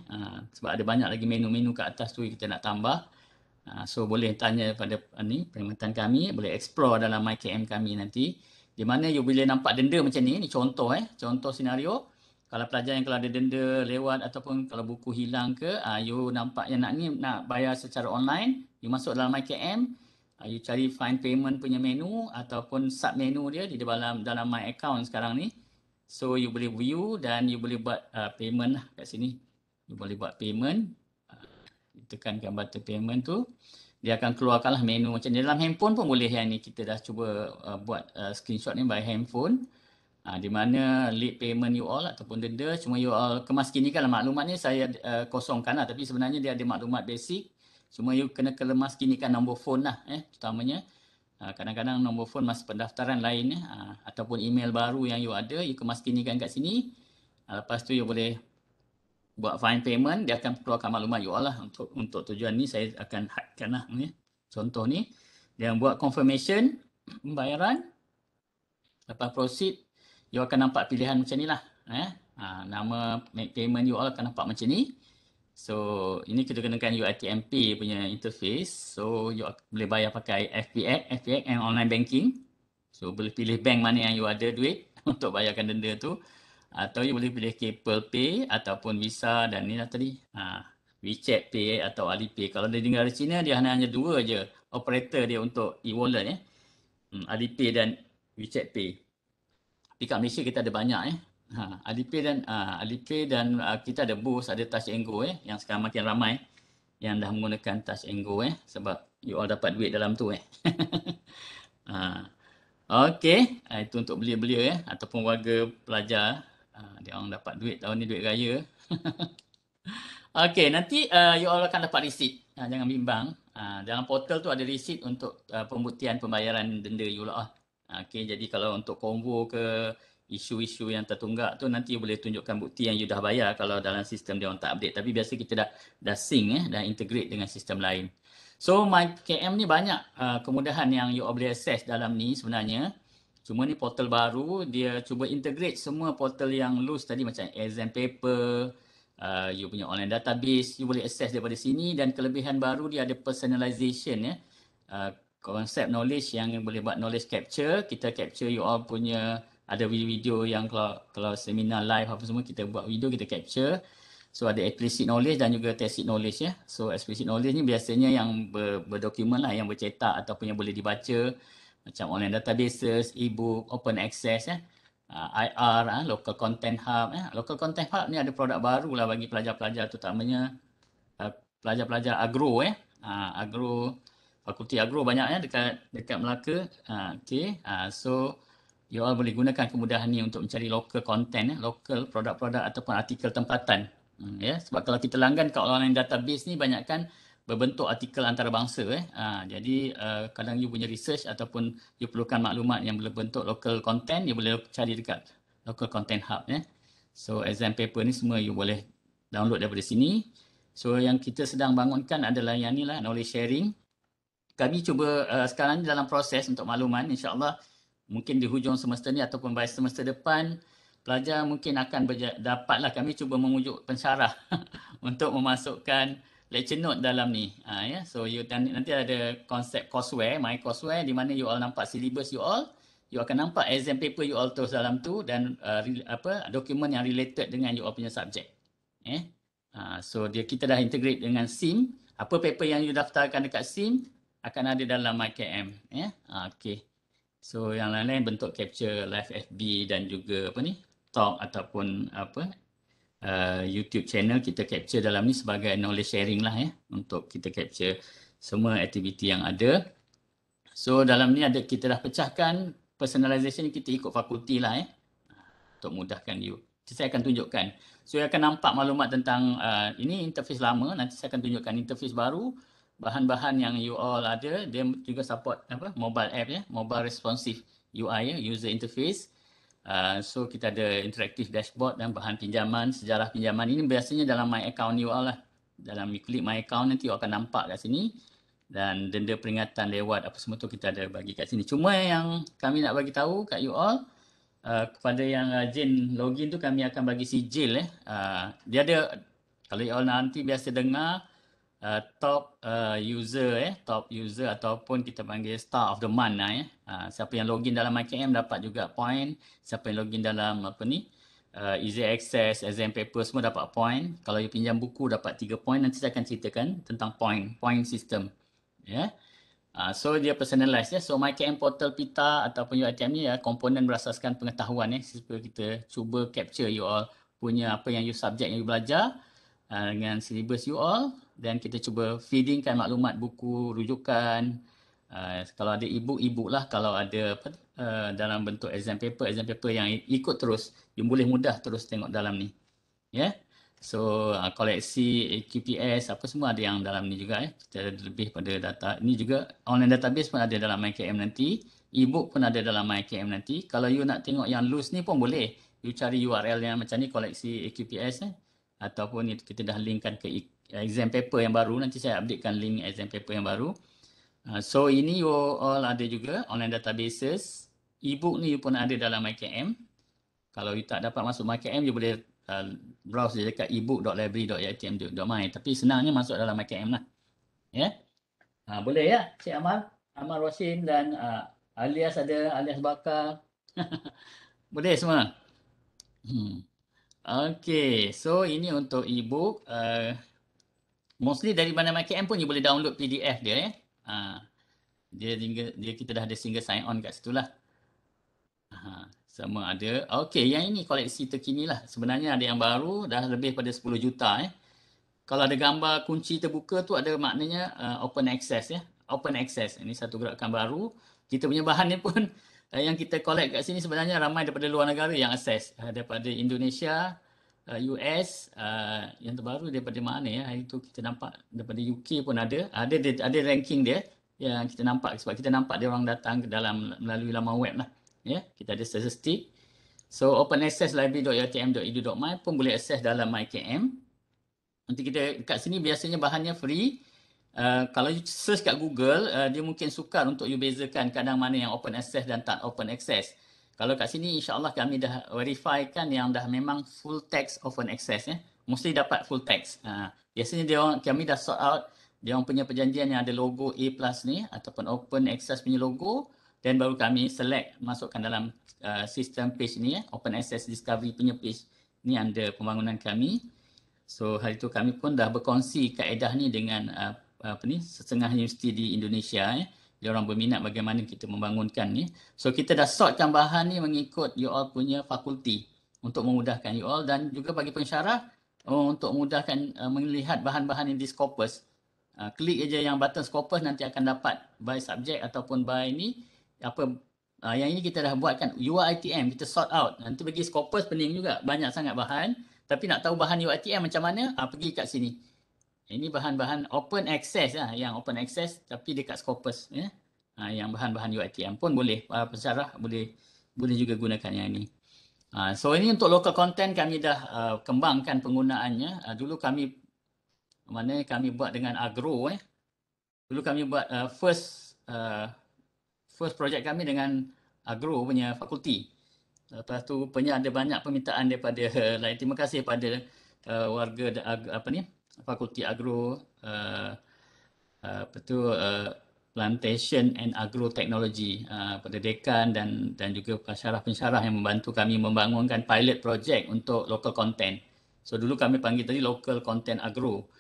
Sebab ada banyak lagi menu-menu kat atas tu kita nak tambah. So boleh tanya pada perkhidmatan kami, boleh explore dalam MyKM kami nanti, di mana you boleh nampak denda macam ni. Ni contoh contoh senario. Kalau pelajar yang kalau ada denda lewat ataupun kalau buku hilang ke, you nampak yang nak bayar secara online, you masuk dalam MyKM, you cari find payment punya menu ataupun sub menu dia di dalam my account sekarang ni. So you boleh view dan you boleh buat payment lah kat sini. You boleh buat payment. Tekankan button payment tu, dia akan keluarkanlah menu macam ni. Dalam handphone pun boleh yang ni. Kita dah cuba buat screenshot ni by handphone. Di mana late payment you all ataupun denda, cuma you all kemaskinikan maklumat ni saya kosongkan lah. Tapi sebenarnya dia ada maklumat basic. Cuma you kena kemaskinikan nombor phone lah terutamanya. Kadang-kadang nombor phone masa pendaftaran lain ataupun email baru yang you ada, you kemaskinikan kat sini. Lepas tu you boleh buat fine payment, dia akan keluarkan maklumat you all lah. Untuk tujuan ni saya akan hidkan lah contoh ni. Dia buat confirmation pembayaran. Lepas proceed, you akan nampak pilihan macam ni lah. Nama make payment you all akan nampak macam ni. So ini kita kenakan UiTM Pay punya interface. So you boleh bayar pakai FPX and online banking. So boleh pilih bank mana yang you ada duit untuk bayarkan denda tu. Atau you boleh pilih Keppel Pay ataupun Visa dan ni lah tadi. WeChat Pay atau Alipay. Kalau di negara China dia hanya dua je operator dia untuk e-wallet Alipay dan WeChat Pay. Tapi kat Malaysia kita ada banyak Alipay dan kita ada Boost, ada Touch and Go yang sekarang makin ramai yang dah menggunakan Touch and Go sebab you all dapat duit dalam tu Okey, itu untuk belia-belia ataupun warga pelajar, dia orang dapat duit tahun ni, duit raya. Okey, nanti you all akan dapat receipt. Jangan bimbang. Dalam portal tu ada receipt untuk pembuktian pembayaran denda you lah. Okey, jadi kalau untuk konvo ke isu-isu yang tertunggak tu nanti you boleh tunjukkan bukti yang you dah bayar kalau dalam sistem dia orang tak update. Tapi biasa kita dah sync dah integrate dengan sistem lain. So MyKM ni banyak kemudahan yang you all boleh access dalam ni sebenarnya. Cuma ni portal baru, dia cuba integrate semua portal yang loose tadi macam exam paper, you punya online database, you boleh access daripada sini. Dan kelebihan baru dia ada personalization ya. Konsep knowledge yang boleh buat knowledge capture. Kita capture you all punya, ada video-video yang kalau seminar live apa semua kita buat video, kita capture. So ada explicit knowledge dan juga tacit knowledge ya. So explicit knowledge ni biasanya yang berdokumen lah, yang bercetak ataupun yang boleh dibaca. Macam online databases, e-book, open access ya. IR, Local Content Hub. Local Content Hub ni ada produk baru lah bagi pelajar-pelajar, terutamanya pelajar-pelajar agro agro. Fakulti agro banyak ya dekat Melaka. Okay. So you all boleh gunakan kemudahan ni untuk mencari local content, local produk-produk ataupun artikel tempatan. Ya, sebab kalau kita langgan kat online database ni banyak kan berbentuk artikel antarabangsa. Jadi kadang you punya research ataupun you perlukan maklumat yang berbentuk local content, you boleh cari dekat local content hub ya. So exam paper ni semua you boleh download daripada sini. So yang kita sedang bangunkan adalah yang ni lah, knowledge sharing. Kami cuba sekarang ni dalam proses untuk makluman, insya-Allah mungkin di hujung semester ni ataupun by semester depan pelajar mungkin akan dapatlah kami cuba memujuk pensyarah untuk memasukkan lecture note dalam ni. Ya. So you nanti ada konsep courseware, my courseware di mana you all nampak syllabus you all, you akan nampak exam paper you all terus dalam tu dan dokumen yang related dengan you all punya subjek. So kita dah integrate dengan SIM. Apa paper yang you daftarkan dekat SIM akan ada dalam MyKM. Okay. So yang lain-lain bentuk capture live FB dan juga talk ataupun YouTube channel kita capture dalam ni sebagai knowledge sharing lah untuk kita capture semua aktiviti yang ada. So dalam ni kita dah pecahkan personalization, kita ikut fakulti lah untuk mudahkan you. Saya akan tunjukkan. So you akan nampak maklumat tentang ini interface lama, nanti saya akan tunjukkan interface baru. Bahan-bahan yang you all ada, dia juga support mobile app mobile responsive UI user interface. So kita ada interactive dashboard dan bahan pinjaman, sejarah pinjaman. Ini biasanya dalam my account you all lah. Dalam you klik my account nanti you akan nampak kat sini. Dan denda peringatan lewat apa semua tu kita ada bagi kat sini. Cuma yang kami nak bagi tahu kat you all, kepada yang rajin login tu kami akan bagi sijil dia ada, kalau you all nanti biasa dengar top user top user ataupun kita panggil star of the month siapa yang login dalam MyKM dapat juga point. Siapa yang login dalam easy access, exam paper semua dapat point. Kalau you pinjam buku dapat 3 point. Nanti saya akan ceritakan tentang point system so dia personalized so MyKM portal pita ataupun UiTM ni komponen berasaskan pengetahuan supaya kita cuba capture you all punya apa yang you subjek yang you belajar dengan syllabus you all. Dan kita cuba feedingkan maklumat buku, rujukan. Kalau ada e-book lah. Kalau ada dalam bentuk exam paper yang ikut terus. You boleh mudah terus tengok dalam ni. So koleksi QPS apa semua ada yang dalam ni juga. Kita ada lebih pada data. Ini juga online database pun ada dalam MyKM nanti. E-book pun ada dalam MyKM nanti. Kalau you nak tengok yang loose ni pun boleh. You cari URL yang macam ni, koleksi QPS ataupun kita dah linkkan ke exam paper yang baru. Nanti saya updatekan link exam paper yang baru. So ini you all ada juga online databases. E-book ni you pun ada dalam MyKM. Kalau you tak dapat masuk MyKM, you boleh browse je dekat ebook.library.uitm.my. Tapi senangnya masuk dalam MyKM lah. Boleh ya Cik Amal, Amal Wasim dan alias Bakar. Boleh semua. Okay, so ini untuk e-book. Mostly dari mana MyKM pun you boleh download PDF dia dia kita dah ada single sign on kat situ lah. Semua ada. Okay, yang ini koleksi terkini lah. Sebenarnya ada yang baru, dah lebih pada 10 juta Kalau ada gambar kunci terbuka tu ada maknanya open access Open access. Ini satu gerakan baru. Kita punya bahan ni pun yang kita collect kat sini sebenarnya ramai daripada luar negara yang access. Daripada Indonesia, US, yang terbaru daripada mana hari tu kita nampak daripada UK pun ada ranking dia yang kita nampak sebab kita nampak dia orang datang ke dalam melalui laman web lah kita ada statistik. So open access library.utm.edu.my pun boleh akses dalam MyKM. Nanti kita kat sini biasanya bahannya free. Kalau you search kat Google, dia mungkin sukar untuk you bezakan kadang mana yang open access dan tak open access. Kalau kat sini insya-Allah kami dah verify kan yang dah memang full text open access ya. Mesti dapat full text. Biasanya kami dah sort out dia orang punya perjanjian yang ada logo A+ ni ataupun open access punya logo, dan baru kami select masukkan dalam sistem page ni ya, open access discovery punya page ni under pembangunan kami. So hari tu kami pun dah berkongsi kaedah ni dengan setengah universiti di Indonesia ya. Dia orang berminat bagaimana kita membangunkan ni. So kita dah sortkan bahan ni mengikut you all punya fakulti untuk memudahkan you all, dan juga bagi pensyarah untuk memudahkan melihat bahan-bahan yang di Scopus. Klik aja yang button Scopus, nanti akan dapat by subject ataupun by ni apa. Yang ini kita dah buatkan UiTM, kita sort out. Nanti bagi Scopus pening juga, banyak sangat bahan. Tapi nak tahu bahan UiTM macam mana, pergi kat sini. Ini bahan-bahan open access lah, yang open access tapi dekat Scopus ya. Yang bahan-bahan UiTM pun boleh, pensyarah boleh juga gunakan yang ini. So ini untuk local content kami dah kembangkan penggunaannya. Dulu kami buat dengan Agro Dulu kami buat first project kami dengan Agro punya fakulti. Lepas tu rupanya ada banyak permintaan daripada lain. Terima kasih pada warga Fakulti Agro, Plantation and Agro Technology, pada dekan dan juga pensyarah-pensyarah yang membantu kami membangunkan pilot project untuk local content. So dulu kami panggil tadi local content agro.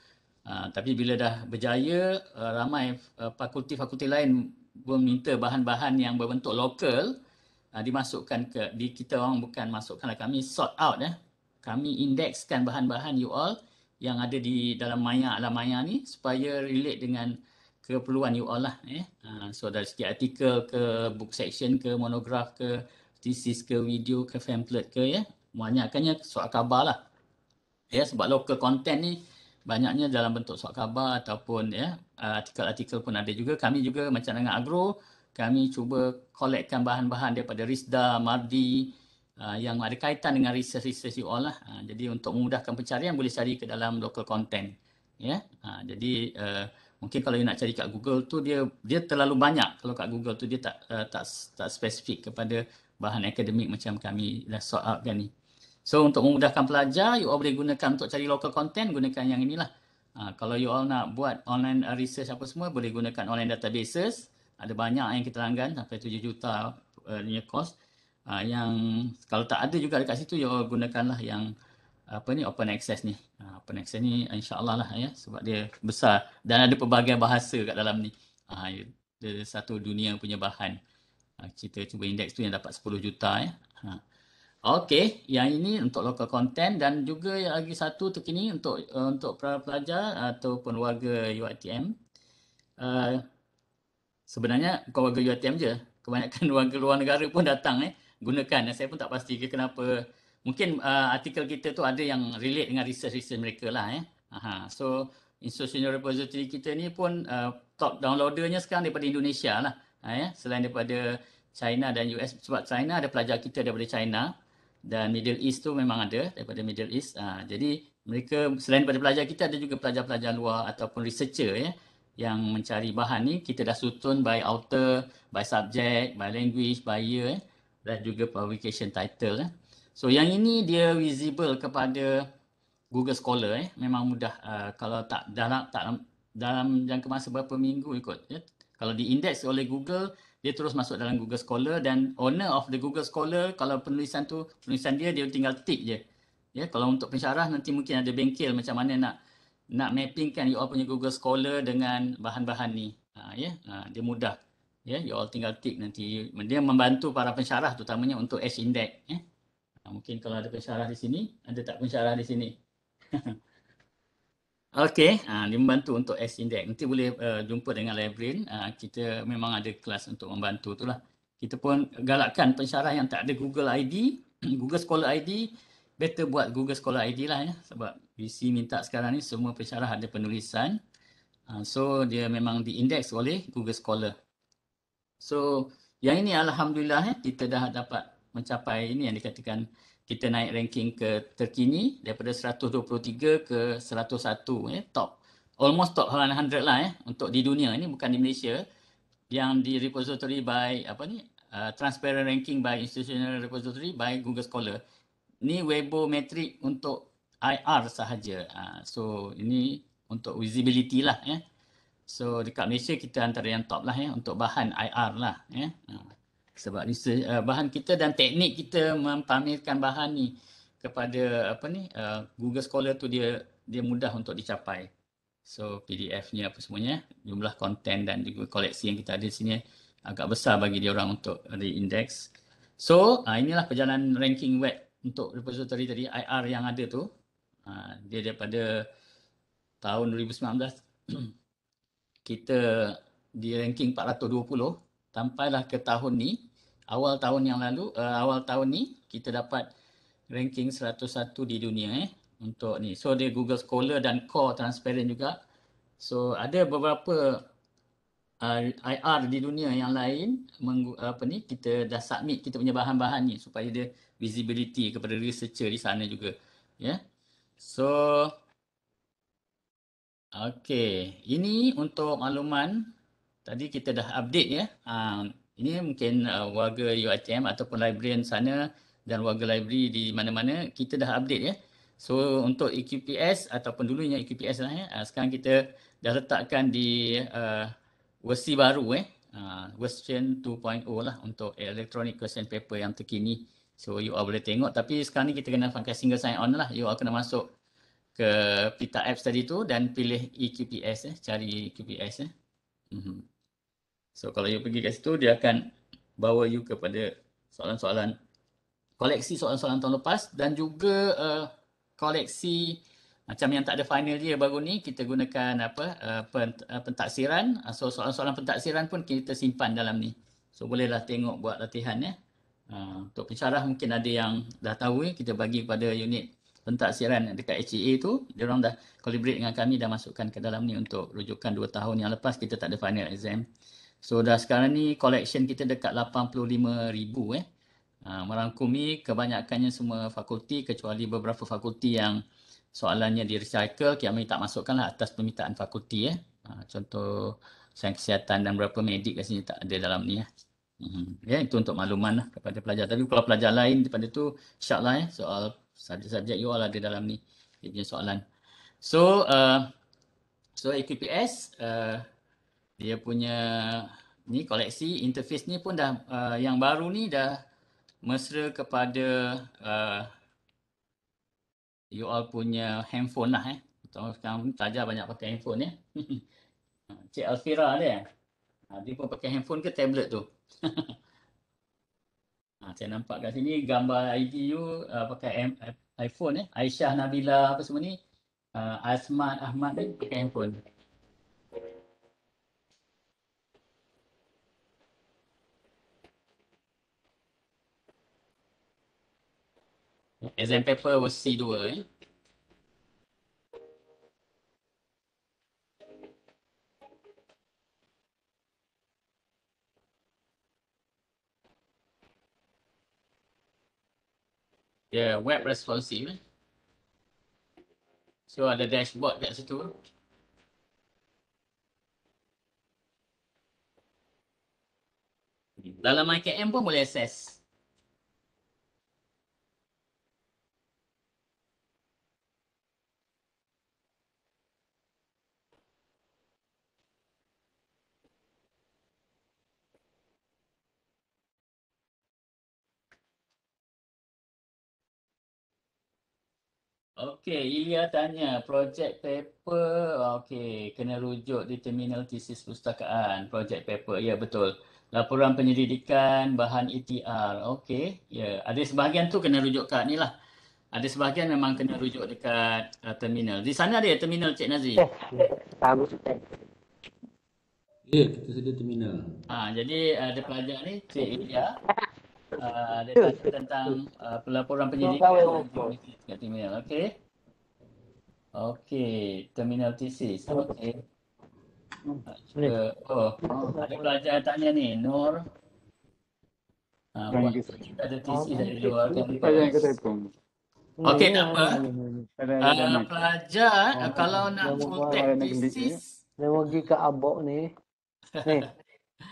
Tapi bila dah berjaya, ramai fakulti-fakulti lain meminta bahan-bahan yang berbentuk lokal dimasukkan kita orang bukan masukkanlah, kami sort out kami indekskan bahan-bahan you all yang ada di dalam alam maya ni supaya relate dengan keperluan you all lah so dari segi artikel ke, book section ke, monograf ke, thesis ke, video ke, pamphlet ke banyakkannya surat khabar lah sebab local content ni banyaknya dalam bentuk surat khabar ataupun artikel-artikel pun ada juga. Kami juga macam dengan Agro, kami cuba collectkan bahan-bahan daripada RISDA, MARDI yang ada kaitan dengan research you all lah. Jadi untuk memudahkan pencarian boleh cari ke dalam local content. Jadi mungkin kalau you nak cari kat Google tu dia terlalu banyak. Kalau kat Google tu dia tak spesifik kepada bahan akademik macam kami dah sort out kan ni. So untuk memudahkan pelajar, you all boleh gunakan untuk cari local content, gunakan yang inilah. Kalau you all nak buat online research apa semua, boleh gunakan online databases. Ada banyak yang kita langgan, sampai 7 juta punya cost. Yang kalau tak ada juga dekat situ, you all gunakanlah yang open access ni. Open access ni insya-Allah lah sebab dia besar dan ada pelbagai bahasa kat dalam ni. Dia satu dunia punya bahan. Kita cuba indeks tu yang dapat 10 juta Okey, yang ini untuk local content, dan juga yang lagi satu terkini untuk para pelajar ataupun warga UiTM. Sebenarnya bukan warga UiTM je, kebanyakan warga luar negara pun datang gunakan. Saya pun tak pasti kenapa. Mungkin artikel kita tu ada yang relate dengan research mereka lah So institutional repository kita ni pun top downloadernya sekarang daripada Indonesia lah selain daripada China dan US, sebab China ada pelajar kita daripada China. Dan Middle East tu memang ada daripada Middle East. Jadi mereka selain daripada pelajar kita, ada juga pelajar-pelajar luar ataupun researcher yang mencari bahan ni. Kita dah sutun by author, by subject, by language, by year dan juga publication title. So yang ini dia visible kepada Google Scholar. Memang mudah kalau tak dalam jangka masa berapa minggu ikut. Kalau diindeks oleh Google, dia terus masuk dalam Google Scholar, dan owner of the Google Scholar, kalau penulisan dia tinggal tick je. Kalau untuk pensyarah nanti mungkin ada bengkel macam mana nak mappingkan you all punya Google Scholar dengan bahan-bahan ni. Dia mudah. You all tinggal tick nanti. Dia membantu para pensyarah terutamanya untuk H-index. Mungkin kalau ada pensyarah di sini, ada tak pensyarah di sini? Okey, dia membantu untuk H-index. Nanti boleh jumpa dengan librarian. Kita memang ada kelas untuk membantu tu lah. Kita pun galakkan pensyarah yang tak ada Google ID, Google Scholar ID, better buat Google Scholar ID lah sebab VC minta sekarang ni semua pensyarah ada penulisan. So dia memang diindeks oleh Google Scholar. So yang ini alhamdulillah kita dah dapat mencapai ini yang dikatakan kita naik ranking ke terkini daripada 123 ke 101 top. Almost top 100 lah untuk di dunia. Ini bukan di Malaysia. Yang di repository by transparent ranking by institutional repository by Google Scholar. Ni Webometric untuk IR sahaja. So ini untuk visibility lah So dekat Malaysia kita antara yang top lah untuk bahan IR lah sebab bahan kita dan teknik kita mempamerkan bahan ni kepada Google Scholar tu dia mudah untuk dicapai. So PDF-nya apa semuanya, jumlah konten dan juga koleksi yang kita ada di sini agak besar bagi dia orang untuk reindex. So inilah perjalanan ranking web untuk repository tadi IR yang ada tu. Dia daripada tahun 2019 kita di ranking 420 sampailah ke tahun ni, awal tahun ni kita dapat ranking 101 di dunia untuk ni. So dia Google Scholar dan Core transparent juga. So ada beberapa IR di dunia yang lain kita dah submit kita punya bahan-bahan ni supaya dia visibility kepada researcher di sana juga. So okey, ini untuk makluman tadi kita dah update ini mungkin warga UiTM ataupun librarian sana dan warga library di mana-mana kita dah update So untuk EQPS ataupun dulunya EQPS lah sekarang kita dah letakkan di versi baru version 2.0 lah untuk electronic question paper yang terkini. So you all boleh tengok, tapi sekarang ni kita kena pakai single sign on lah. You all kena masuk ke Pita Apps tadi tu dan pilih EQPS cari EQPS So kalau you pergi kat situ dia akan bawa you kepada soalan-soalan koleksi soalan-soalan tahun lepas dan juga koleksi macam yang tak ada final year baru ni kita gunakan pentaksiran. So soalan-soalan pentaksiran pun kita simpan dalam ni. So bolehlah tengok buat latihan Untuk pensyarah mungkin ada yang dah tahu kita bagi pada unit pentaksiran dekat HEA tu, dia orang dah collaborate dengan kami dah masukkan ke dalam ni untuk rujukan 2 tahun yang lepas kita tak ada final exam. So dah sekarang ni collection kita dekat 85,000 merangkumi kebanyakannya semua fakulti kecuali beberapa fakulti yang soalannya di recycle, kami tak masukkan lah atas permintaan fakulti contoh sains kesihatan dan beberapa medik kat sini tak ada dalam ni itu untuk makluman lah kepada pelajar. Tapi kalau pelajar lain daripada tu insyaAllah soal subjek you all ada dalam ni dia punya soalan. So EQPS dia punya ni koleksi interface ni pun dah yang baru ni dah mesra kepada you all punya handphone lah sekarang pelajar banyak pakai handphone Cik Alfira dia pun pakai handphone ke tablet tu. Saya nampak kat sini gambar ID you pakai iPhone Aisyah Nabila apa semua ni Azman Ahmad ni pakai handphone. Exam paper was C2 web responsive So ada dashboard kat situ. Dalam IKM pun boleh access. Okey, Ilya tanya, projek paper, okey, kena rujuk di terminal tesis pustakaan, projek paper, ya betul. Laporan penyelidikan, bahan ETR, okey, ya. Ada sebahagian tu kena rujuk kat ni lah. Ada sebahagian memang kena rujuk dekat terminal. Di sana ada terminal Cik Nazri? Ya, kita sedia terminal. Jadi ada pelajar ni, Cik Ilya. Dia tanya tentang pelaporan penyelidikan kat terminal. Okey. Okey, terminal tesis. Okey. Ada pelajar tanya ni, Nur Jangan Buat kisah. kita ada thesis dari luar Jangan kampus. kita telefon. Okey, tak apa. Ada mic. Pelajar kalau nak Yang full membuat tech Ada nak gelik ni. thesis, dia pergi ke abok ni. Ni,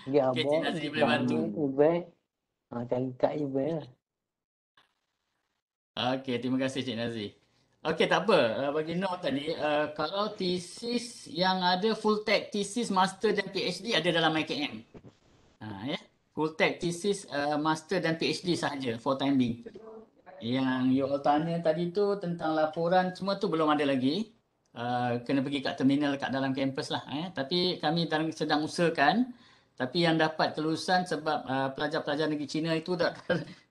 pergi okey, Cik abok, Nazri boleh kat bantu. ni, eBay. Cari kat eBay lah. Okey, terima kasih Cik Nazri. Okey, tak apa. Bagi Noh tadi, kalau thesis yang ada full tech thesis, master dan PhD ada dalam IKM. Ya. Full tech thesis, master dan PhD sahaja for time being. Yang you all tanya tadi tu tentang laporan, semua tu belum ada lagi. Kena pergi kat terminal kat dalam kampus lah. Tapi kami sedang usahakan. Tapi yang dapat kelulusan sebab pelajar-pelajar negeri China itu dah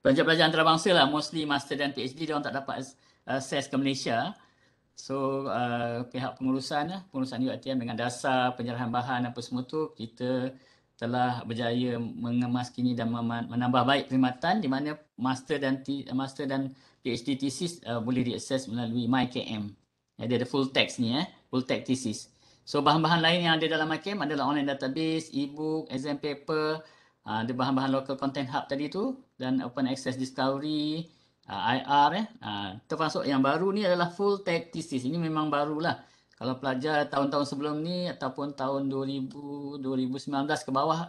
pelajar-pelajar antarabangsa lah, mostly master dan PhD, dia orang tak dapat akses ke Malaysia. So pihak pengurusan UiTM dengan dasar penyerahan bahan apa semua tu, kita telah berjaya mengemas kini dan menambah baik perkhidmatan di mana master dan PhD thesis boleh diakses melalui MyKM. Jadi ada full text ni, full text thesis. So bahan-bahan lain yang ada dalam MyKM adalah online database, e-book, exam paper, ada bahan-bahan local content hub tadi tu, dan open access discovery, IR. Termasuk yang baru ni adalah full text thesis. Ini memang barulah. Kalau pelajar tahun-tahun sebelum ni ataupun tahun 2019 ke bawah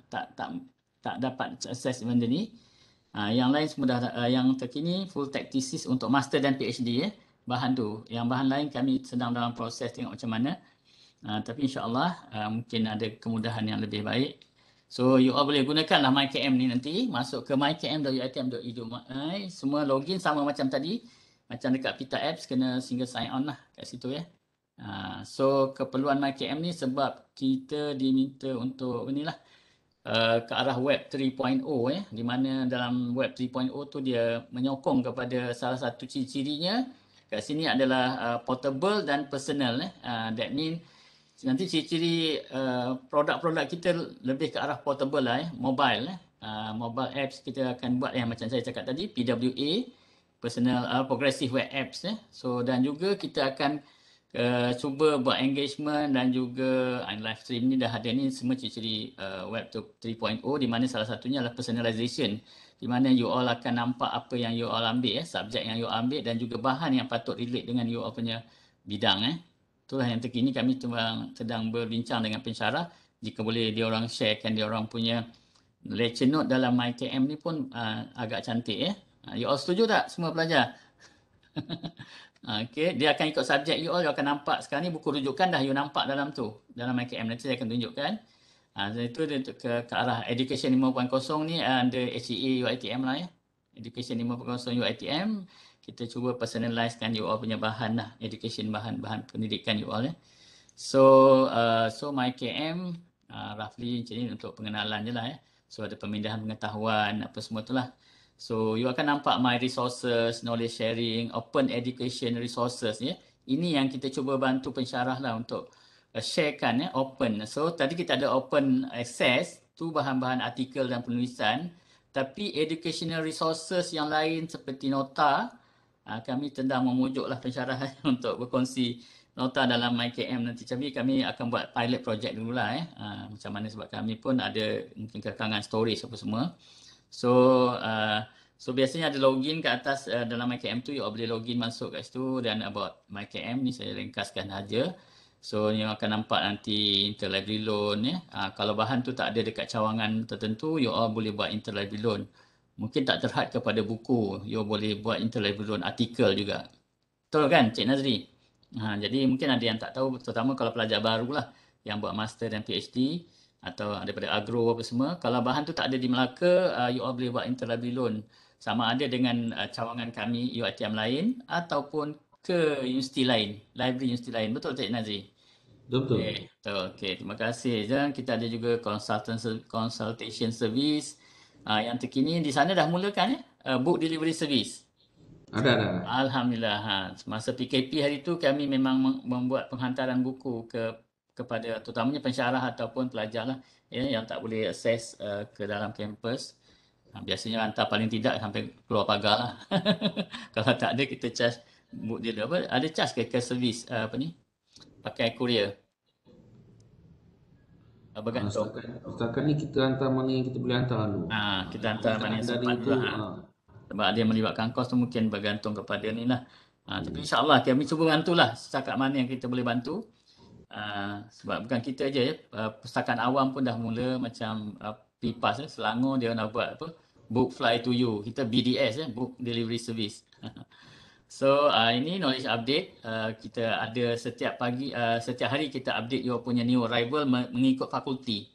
tak dapat akses benda ni. Yang lain semua dah, yang terkini full text thesis untuk master dan PhD bahan tu. Yang bahan lain kami sedang dalam proses tengok macam mana. Tapi insya-Allah mungkin ada kemudahan yang lebih baik. So you all boleh gunakanlah MyKM ni nanti, masuk ke mykm.uitm.edu. Semua login sama macam tadi. Macam dekat Pita Apps kena single sign on lah kat situ ya. So keperluan MyKM ni sebab kita diminta untuk inilah ke arah web 3.0 di mana dalam web 3.0 tu dia menyokong kepada salah satu ciri-cirinya kat sini adalah portable dan personal. That mean nanti ciri-ciri produk-produk kita lebih ke arah portable lah mobile. Mobile apps kita akan buat yang macam saya cakap tadi, PWA, personal progressive web apps. So dan juga kita akan cuba buat engagement dan juga live stream ni dah ada ni semua ciri-ciri web 3.0 di mana salah satunya adalah personalization, di mana you all akan nampak apa yang you all ambil subjek yang you all ambil dan juga bahan yang patut relate dengan you all punya bidang. Itulah yang terkini kami sedang berbincang dengan pensyarah, jika boleh dia orang sharekan dia orang punya lecture note dalam MyKM ni pun agak cantik You all setuju tak semua pelajar? Okay, dia akan ikut subjek you all akan nampak sekarang ni buku rujukan dah you nampak dalam tu, dalam MyKM nanti saya akan tunjukkan. Itu ke arah Education 5.0 ni ada HEA UiTM lah Education 5.0 UiTM. Kita cuba personalizekan you all punya bahan lah, education bahan-bahan pendidikan you all So MyKM roughly macam ni untuk pengenalan je lah So ada pemindahan pengetahuan apa semua tu lah. So you akan nampak my resources, knowledge sharing, open education resources Ini yang kita cuba bantu pensyarah lah untuk sharekan open. So tadi kita ada open access tu bahan-bahan artikel dan penulisan, tapi educational resources yang lain seperti nota, kami sedang memujuklah pensyarah untuk berkongsi nota dalam MyKM nanti. Tapi kami akan buat pilot project dululah macam mana sebab kami pun ada mungkin kekangan storage apa semua. So biasanya ada login ke atas dalam MyKM tu, you boleh login masuk kat situ dan about MyKM ni saya ringkaskan saja. So you akan nampak nanti interlibrary loan kalau bahan tu tak ada dekat cawangan tertentu, you all boleh buat interlibrary loan. Mungkin tak terhad kepada buku, you boleh buat interlibrary loan artikel juga. Betul kan Cik Nazri? Jadi mungkin ada yang tak tahu, terutama kalau pelajar baru lah yang buat master dan PhD atau daripada agro apa semua. Kalau bahan tu tak ada di Melaka, you all boleh buat interlibrary loan. Sama ada dengan cawangan kami UiTM lain ataupun ke universiti lain, library universiti lain. Betul Cik Nazri? Betul. Okay, terima kasih. Dan kita ada juga consultation service. Yang terkini di sana dah mulakan book delivery service. Ada. Alhamdulillah. Masa PKP hari tu kami memang membuat penghantaran buku kepada terutamanya pensyarah ataupun pelajar lah yang tak boleh akses ke dalam kampus. Biasanya hantar paling tidak sampai keluar pagar lah. Kalau tak ada kita charge book dia ada charge ke servis apa ni? Pakai courier. bergantung. Setakat ni kita hantar mana yang kita boleh hantar dulu. Kita hantar mana yang Dari sempat itu, lah. Sebab dia melibatkan kos tu mungkin bergantung kepada ni lah. Tapi insyaAllah kami cuba bantulah setakat mana yang kita boleh bantu. Sebab bukan kita je ya. Pustakaan awam pun dah mula macam PIPAS Selangor dia nak buat apa? Book Fly to You. Kita BDS Book Delivery Service. So ini knowledge update. Kita ada setiap pagi, setiap hari kita update you punya new arrival mengikut fakulti.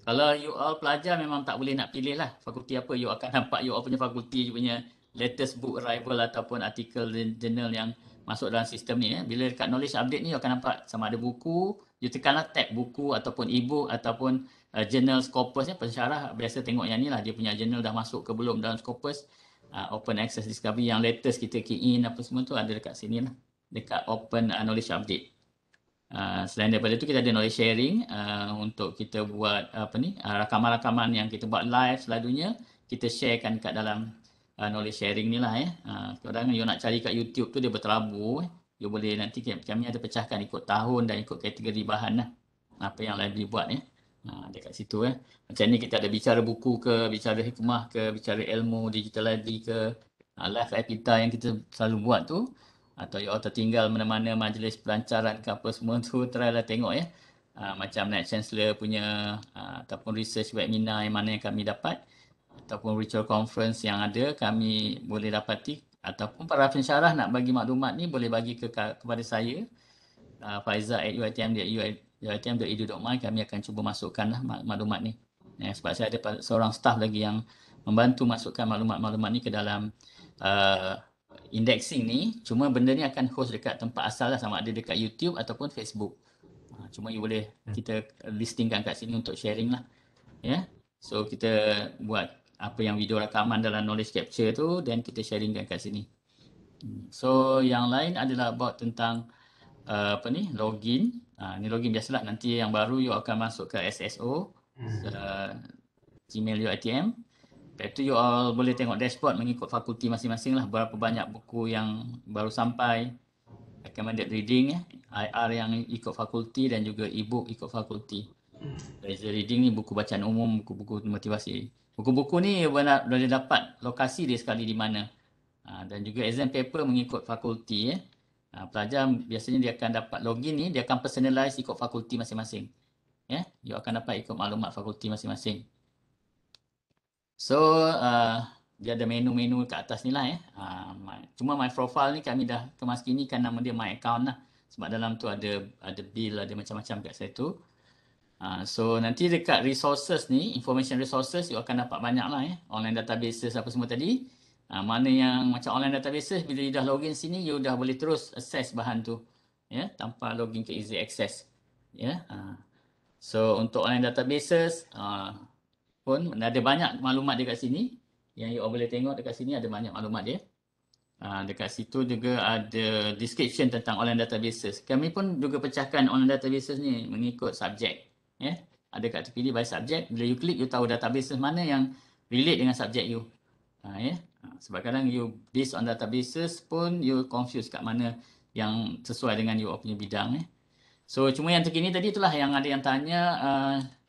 Kalau you all pelajar memang tak boleh nak pilih lah fakulti apa. You akan nampak you all punya fakulti punya latest book arrival ataupun artikel jurnal yang masuk dalam sistem ni. Bila dekat knowledge update ni you akan nampak sama ada buku, you tekanlah tab buku ataupun e-book ataupun journal Scopus pensyarah biasa tengok yang ni lah, dia punya journal dah masuk ke belum dalam Scopus. Open access discovery yang latest kita key in apa semua tu ada dekat sini lah, dekat open knowledge update. Selain daripada tu kita ada knowledge sharing untuk kita buat rakaman-rakaman yang kita buat live selalunya kita sharekan kat dalam knowledge sharing ni lah kadang you nak cari kat YouTube tu dia berterabur you boleh nanti kami ada pecahkan ikut tahun dan ikut kategori bahan lah apa yang library buat dekat situ macam ni kita ada bicara buku ke, bicara hikmah ke, bicara ilmu digital library ke, live epita yang kita selalu buat tu, atau you all tertinggal mana-mana majlis pelancaran ke apa semua tu, try lah tengok macam Net Chancellor punya ataupun research webinar yang mana yang kami dapat ataupun virtual conference yang ada kami boleh dapati, ataupun para pensyarah nak bagi maklumat ni boleh bagi kepada saya Faiza@uitm.edu.my. Kami akan cuba masukkan maklumat ni sebab saya ada seorang staff lagi yang membantu masukkan maklumat-maklumat ni ke dalam indexing ni. Cuma benda ni akan host dekat tempat asal lah, sama ada dekat YouTube ataupun Facebook. Cuma you boleh kita listingkan kat sini untuk sharing lah so kita buat apa yang video rakaman dalam knowledge capture tu dan kita sharingkan kat sini. So yang lain adalah about tentang login. Ni login biasalah, nanti yang baru you akan masuk ke SSO Gmail UiTM. Lepas tu you all boleh tengok dashboard mengikut fakulti masing-masing lah, berapa banyak buku yang baru sampai, recommended reading IR yang ikut fakulti dan juga e-book ikut fakulti. Laser reading ni buku bacaan umum, buku-buku motivasi. Buku-buku ni boleh dapat lokasi dia sekali di mana. Dan juga exam paper mengikut fakulti pelajar biasanya dia akan dapat login ni, dia akan personalize ikut fakulti masing-masing. You akan dapat ikut maklumat fakulti masing-masing. So dia ada menu-menu kat atas ni lah cuma my profile ni kami dah kemaskinikan nama dia my account lah, sebab dalam tu ada bill, ada macam-macam kat situ. So nanti dekat resources ni, information resources, you akan dapat banyak lah online databases apa semua tadi. Mana yang macam online databases, bila you dah login sini you dah boleh terus access bahan tu tanpa login ke easy access. So untuk online databases pun ada banyak maklumat dekat sini yang you boleh tengok. Dekat sini ada banyak maklumat dia. Dekat situ juga ada description tentang online databases. Kami pun juga pecahkan online databases ni mengikut subjek. Ada kat terpilih by subjek. Bila you klik, you tahu databases mana yang relate dengan subjek you. Sebab kadang you based on databases pun you confuse kat mana yang sesuai dengan you punya bidang. So cuma yang terkini tadi itulah yang ada yang tanya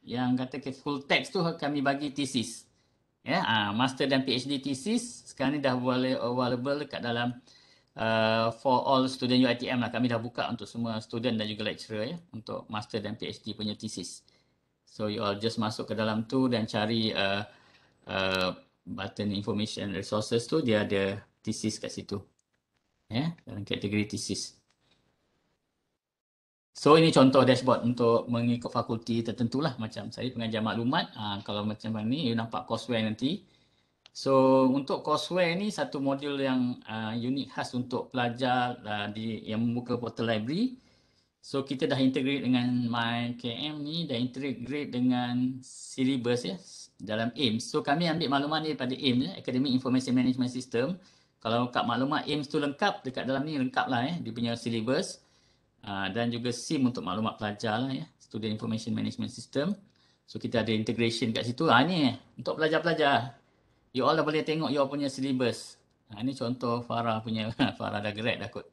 yang kata full text tu kami bagi thesis. Master dan PhD thesis sekarang ni dah boleh available dekat dalam for all student UiTM lah. Kami dah buka untuk semua student dan juga lecturer untuk master dan PhD punya thesis. So you all just masuk ke dalam tu dan cari button information resources tu, dia ada thesis kat situ. Dalam kategori thesis. So ini contoh dashboard untuk mengikut fakulti tertentu lah. Macam saya pengajar maklumat. Kalau macam ni you nampak courseware nanti. So untuk courseware ni satu modul yang unik khas untuk pelajar yang membuka portal library. So kita dah integrate dengan MyKM ni, dah integrate dengan syllabus dalam AIMS. So kami ambil maklumat ni daripada AIMS, Academic Information Management System. Kalau kat maklumat AIMS tu lengkap, dekat dalam ni lengkap lah dia punya syllabus. Dan juga SIM untuk maklumat pelajar lah Student Information Management System. So kita ada integration kat situ. Ni untuk pelajar-pelajar. You all dah boleh tengok you all punya syllabus. Ini contoh Farah punya. Farah dah grad dah kot.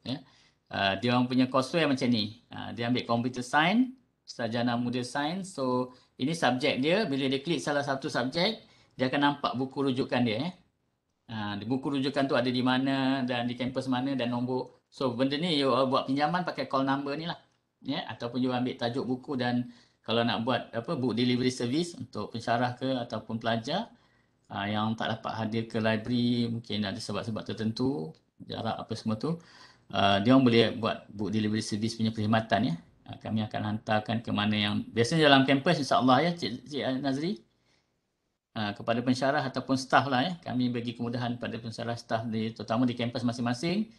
Dia orang punya courseware macam ni. Dia ambil computer science, sarjana muda science. So Ini subjek dia. Bila dia klik salah satu subjek, dia akan nampak buku rujukan dia. Buku rujukan tu ada di mana dan di kampus mana dan nombor. So benda ni you buat pinjaman pakai call number ni lah. Ataupun you ambil tajuk buku dan kalau nak buat book delivery service untuk pensyarah ke ataupun pelajar yang tak dapat hadir ke library, mungkin ada sebab-sebab tertentu, jarak apa semua tu, dia orang boleh buat book delivery service punya perkhidmatan. Kami akan hantarkan ke mana yang biasanya dalam kampus, insya-Allah Cik Nazri, kepada pensyarah ataupun staf lah. Kami bagi kemudahan pada pensyarah staf terutama di kampus masing-masing.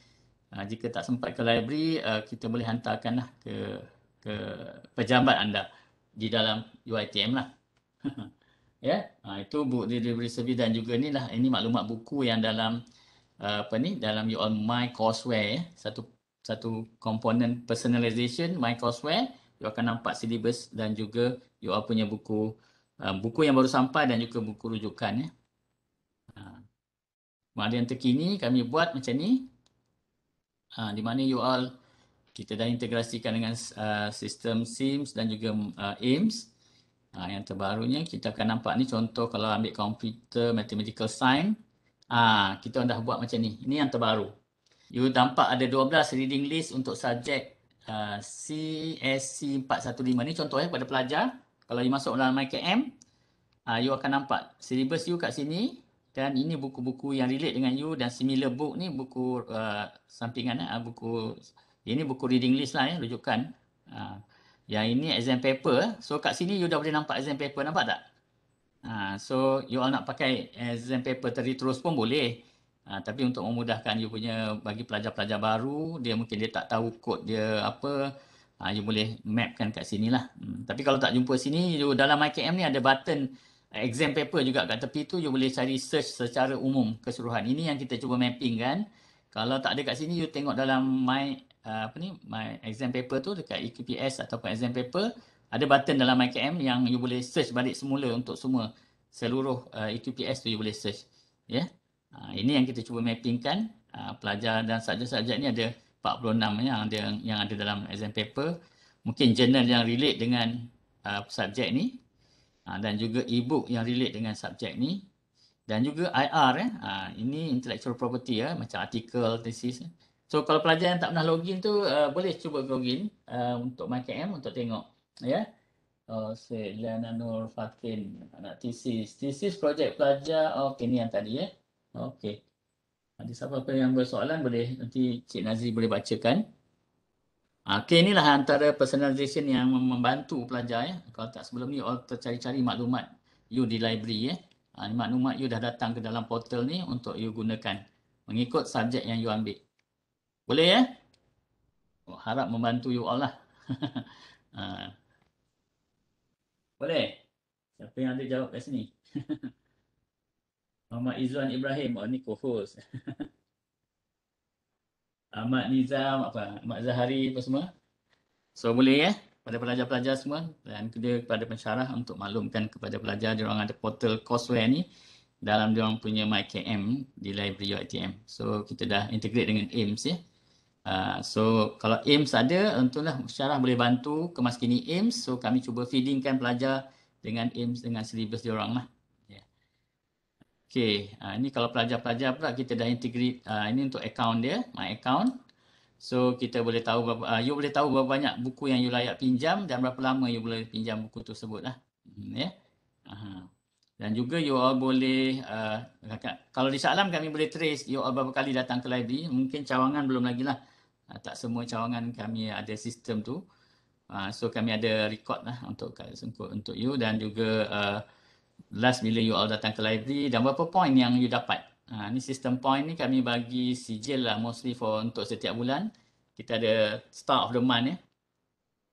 Jika tak sempat ke library, kita boleh hantarkan lah ke pejabat anda di dalam UiTM lah. Itu book delivery service dan juga ni lah, ini maklumat buku yang dalam dalam you all My Courseware. Satu komponen personalization My Courseware, you akan nampak syllabus dan juga you all punya buku yang baru sampai dan juga buku rujukan. Kemudian terkini kami buat macam ni, di mana you all kita dah integrasikan dengan sistem SIMS dan juga AIMS. Yang terbarunya kita akan nampak ni contoh kalau ambil computer mathematical science, kita dah buat macam ni. Ini yang terbaru. You nampak ada 12 reading list untuk subjek CSC 415. Ni contoh pada pelajar. Kalau you masuk dalam MyKM, you akan nampak syllabus you kat sini dan ini buku-buku yang relate dengan you dan similar book ni buku sampingan. Ini buku reading list lah, rujukan. Yang ini exam paper. So kat sini you dah boleh nampak exam paper, nampak tak? So you all nak pakai exam paper terus pun boleh. Tapi untuk memudahkan you punya, bagi pelajar-pelajar baru, mungkin dia tak tahu kod dia apa, you boleh mapkan kat sini lah. Tapi kalau tak jumpa sini, you dalam MyKM ni ada button exam paper juga kat tepi tu, you boleh cari search secara umum keseluruhan. Ini yang kita cuba mapping kan. Kalau tak ada kat sini, you tengok dalam my exam paper tu dekat EQPS ataupun exam paper, ada button dalam MyKM yang you boleh search balik semula untuk seluruh EQPS tu you boleh search. Ini yang kita cuba mappingkan. Pelajar dan subjek-subjek ni ada 46 yang ada dalam exam paper. Mungkin jurnal yang relate dengan subjek ni, dan juga e-book yang relate dengan subjek ni, dan juga IR. Ini intellectual property, macam artikel, thesis. So kalau pelajar yang tak pernah login tu, boleh cuba login untuk MyKM untuk tengok. Lana Nur Fatin nak thesis projek pelajar. Okey, ni yang tadi. Okey. Ada siapa yang bersoalan boleh nanti Cik Nazri boleh bacakan. Okey, inilah antara personalization yang membantu pelajar. Kalau tak sebelum ni tercari-cari maklumat you di library. Maklumat you dah datang ke dalam portal ni untuk you gunakan mengikut subjek yang you ambil. Boleh harap membantu you all lah. Boleh? Siapa yang ada jawab kat sini? Muhammad Izzuan Ibrahim, ni co-host. Ahmad Nizam, Ahmad Zahari apa semua. So boleh pada pelajar-pelajar semua dan kepada pensyarah untuk maklumkan kepada pelajar diorang ada portal courseware ni dalam diorang punya MyKM di library UiTM. So kita dah integrate dengan AIMS. So kalau AIMS ada, tentulah pensyarah boleh bantu kemaskini AIMS. So kami cuba feedingkan pelajar dengan AIMS dengan syllabus diorang lah. Okey, ini kalau pelajar-pelajar pula kita dah integrate, ini untuk account dia, my account. So kita boleh tahu you boleh tahu berapa banyak buku yang you layak pinjam dan berapa lama you boleh pinjam buku tersebut lah. Dan juga you all boleh, kalau di Shah Alam kami boleh trace you all berapa kali datang ke library. Mungkin cawangan belum lagi lah. Tak semua cawangan kami ada sistem tu. So kami ada record lah untuk you dan juga last bila you all datang ke library dan berapa point yang you dapat. Ni sistem point ni kami bagi sijil lah mostly untuk setiap bulan. Kita ada start of the month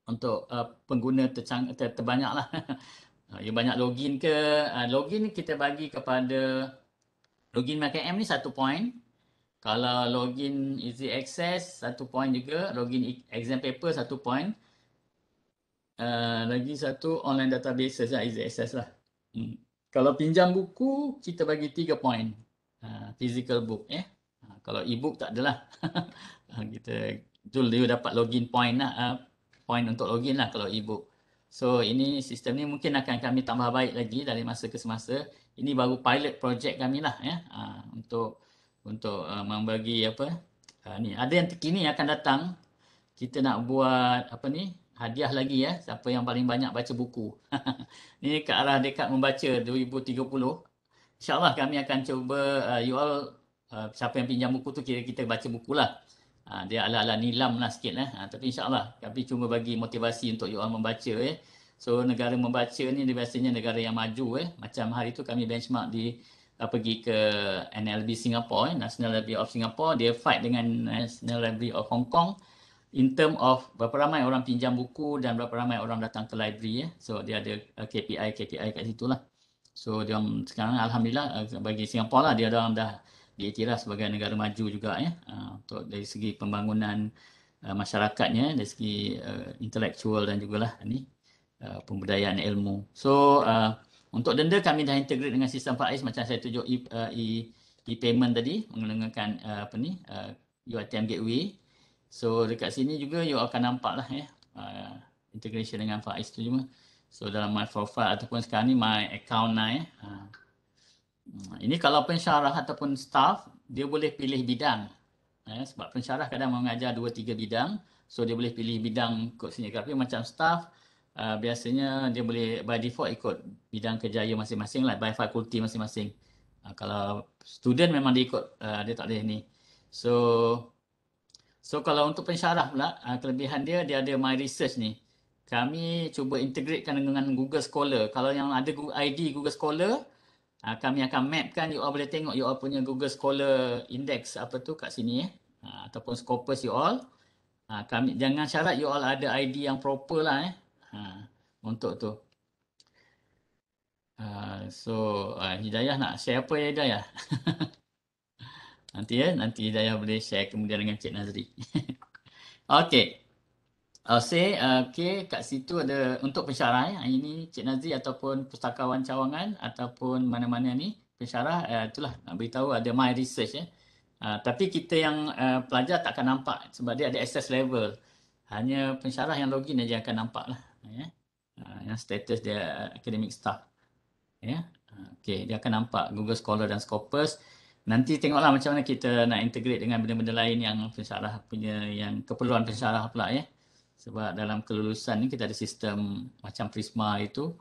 untuk pengguna terbanyak lah. You banyak login ke, login ni kita bagi kepada login MyKM ni 1 point. Kalau login easy access 1 point juga, login exam paper 1 point. Lagi satu online databases lah, easy access lah. Kalau pinjam buku kita bagi 3 point. Physical book kalau e-book tak adalah. Kita tu dia dapat login point lah, point untuk login lah kalau e-book. So ini sistem ni mungkin akan kami tambah baik lagi dari masa ke semasa. Ini baru pilot project kami lah ya, untuk membagi apa ni. Ada yang terkini akan datang. Kita nak buat apa ni, hadiah lagi ya, siapa yang paling banyak baca buku. Ni ke arah dekat membaca 2030. InsyaAllah kami akan cuba you all, siapa yang pinjam buku tu kira kita baca buku lah. Dia ala-ala nilam lah sikit lah. Tapi insyaAllah kami cuba bagi motivasi untuk you all membaca So negara membaca ni dia biasanya negara yang maju Macam hari tu kami benchmark di pergi ke NLB Singapore National Library of Singapore. Dia fight dengan National Library of Hong Kong in term of berapa ramai orang pinjam buku dan berapa ramai orang datang ke library So dia ada KPI kat situ lah. So dia sekarang alhamdulillah bagi Singapura lah dia dah diiktiraf sebagai negara maju juga untuk dari segi pembangunan masyarakatnya, dari segi intelektual dan jugalah ni pembudayaan ilmu. So untuk denda kami dah integrate dengan sistem Faiz macam saya tunjuk e-payment tadi menggunakan UiTM Gateway. So dekat sini juga you akan nampak lah integration dengan Faiz tu juga. So dalam my profile ataupun sekarang ni my account lah Ini kalau pensyarah ataupun staff dia boleh pilih bidang. Sebab pensyarah kadang mengajar 2-3 bidang. So dia boleh pilih bidang ikut sini. Tapi macam staff biasanya dia boleh by default ikut bidang kerjaya masing-masing lah, by fakulti masing-masing. Kalau student memang dia ikut dia tak boleh ni. So kalau untuk pensyarah pula, kelebihan dia ada My Research ni. Kami cuba integratekan dengan Google Scholar. Kalau yang ada ID Google Scholar, kami akan mapkan, you all boleh tengok you all punya Google Scholar index apa tu kat sini ataupun Scopus you all. Kami jangan syarat you all ada ID yang proper lah untuk tu. Hidayah nak share apa ya Hidayah? Nanti Hidayah boleh share kemudian dengan Cik Nazri. Okey. Kat situ ada untuk pensyarah ini Cik Nazri ataupun Pustakawan Cawangan ataupun mana-mana ni pensyarah itulah nak beritahu ada My Research tapi kita yang pelajar tak akan nampak sebab dia ada access level. Hanya pensyarah yang login aja akan nampak lah yang status dia academic staff Okey, dia akan nampak Google Scholar dan Scopus. Nanti tengoklah macam mana kita nak integrate dengan benda-benda lain yang pensyarah punya, yang keperluan pensyarah pula Sebab dalam kelulusan ni kita ada sistem macam Prisma itu.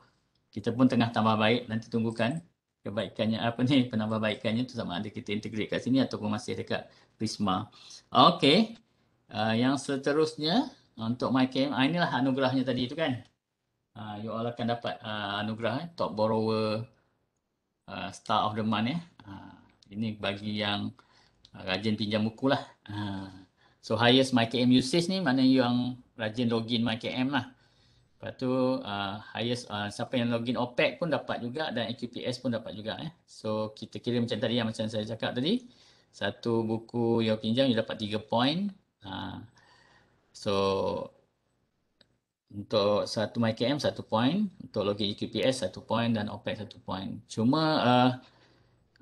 Kita pun tengah tambah baik, nanti tunggukan kebaikannya penambahbaikannya tu sama ada kita integrate kat sini ataupun masih dekat Prisma. Okey. Yang seterusnya untuk MyKM, inilah anugerahnya tadi tu kan. You all akan dapat anugerah Top Borrower Star of the Month Ini bagi yang rajin pinjam buku lah. So highest MyKM usage ni mana yang rajin login MyKM lah. Lepas tu highest siapa yang login OPEC pun dapat juga dan AQPS pun dapat juga So kita kira macam tadi macam saya cakap tadi. Satu buku yang pinjam you dapat 3 point. So untuk satu MyKM 1 point, untuk login AQPS 1 point dan OPEC 1 point. Cuma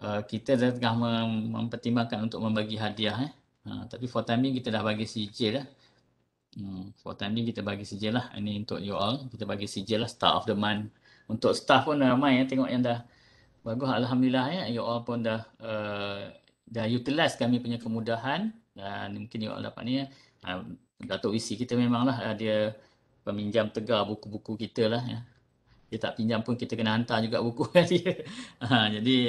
kita dah tengah mempertimbangkan untuk membagi hadiah tapi for time being kita dah bagi sijil lah. For time being kita bagi sijil lah. Ini untuk you all, kita bagi sijil lah Star of the Month. Untuk staff pun ramai tengok yang dah bagus alhamdulillah you all pun dah utilize kami punya kemudahan dan mungkin you all dapat ni Datuk Wisi kita memanglah dia peminjam tegar buku-buku kita lah Dia tak pinjam pun kita kena hantar juga buku dia. Jadi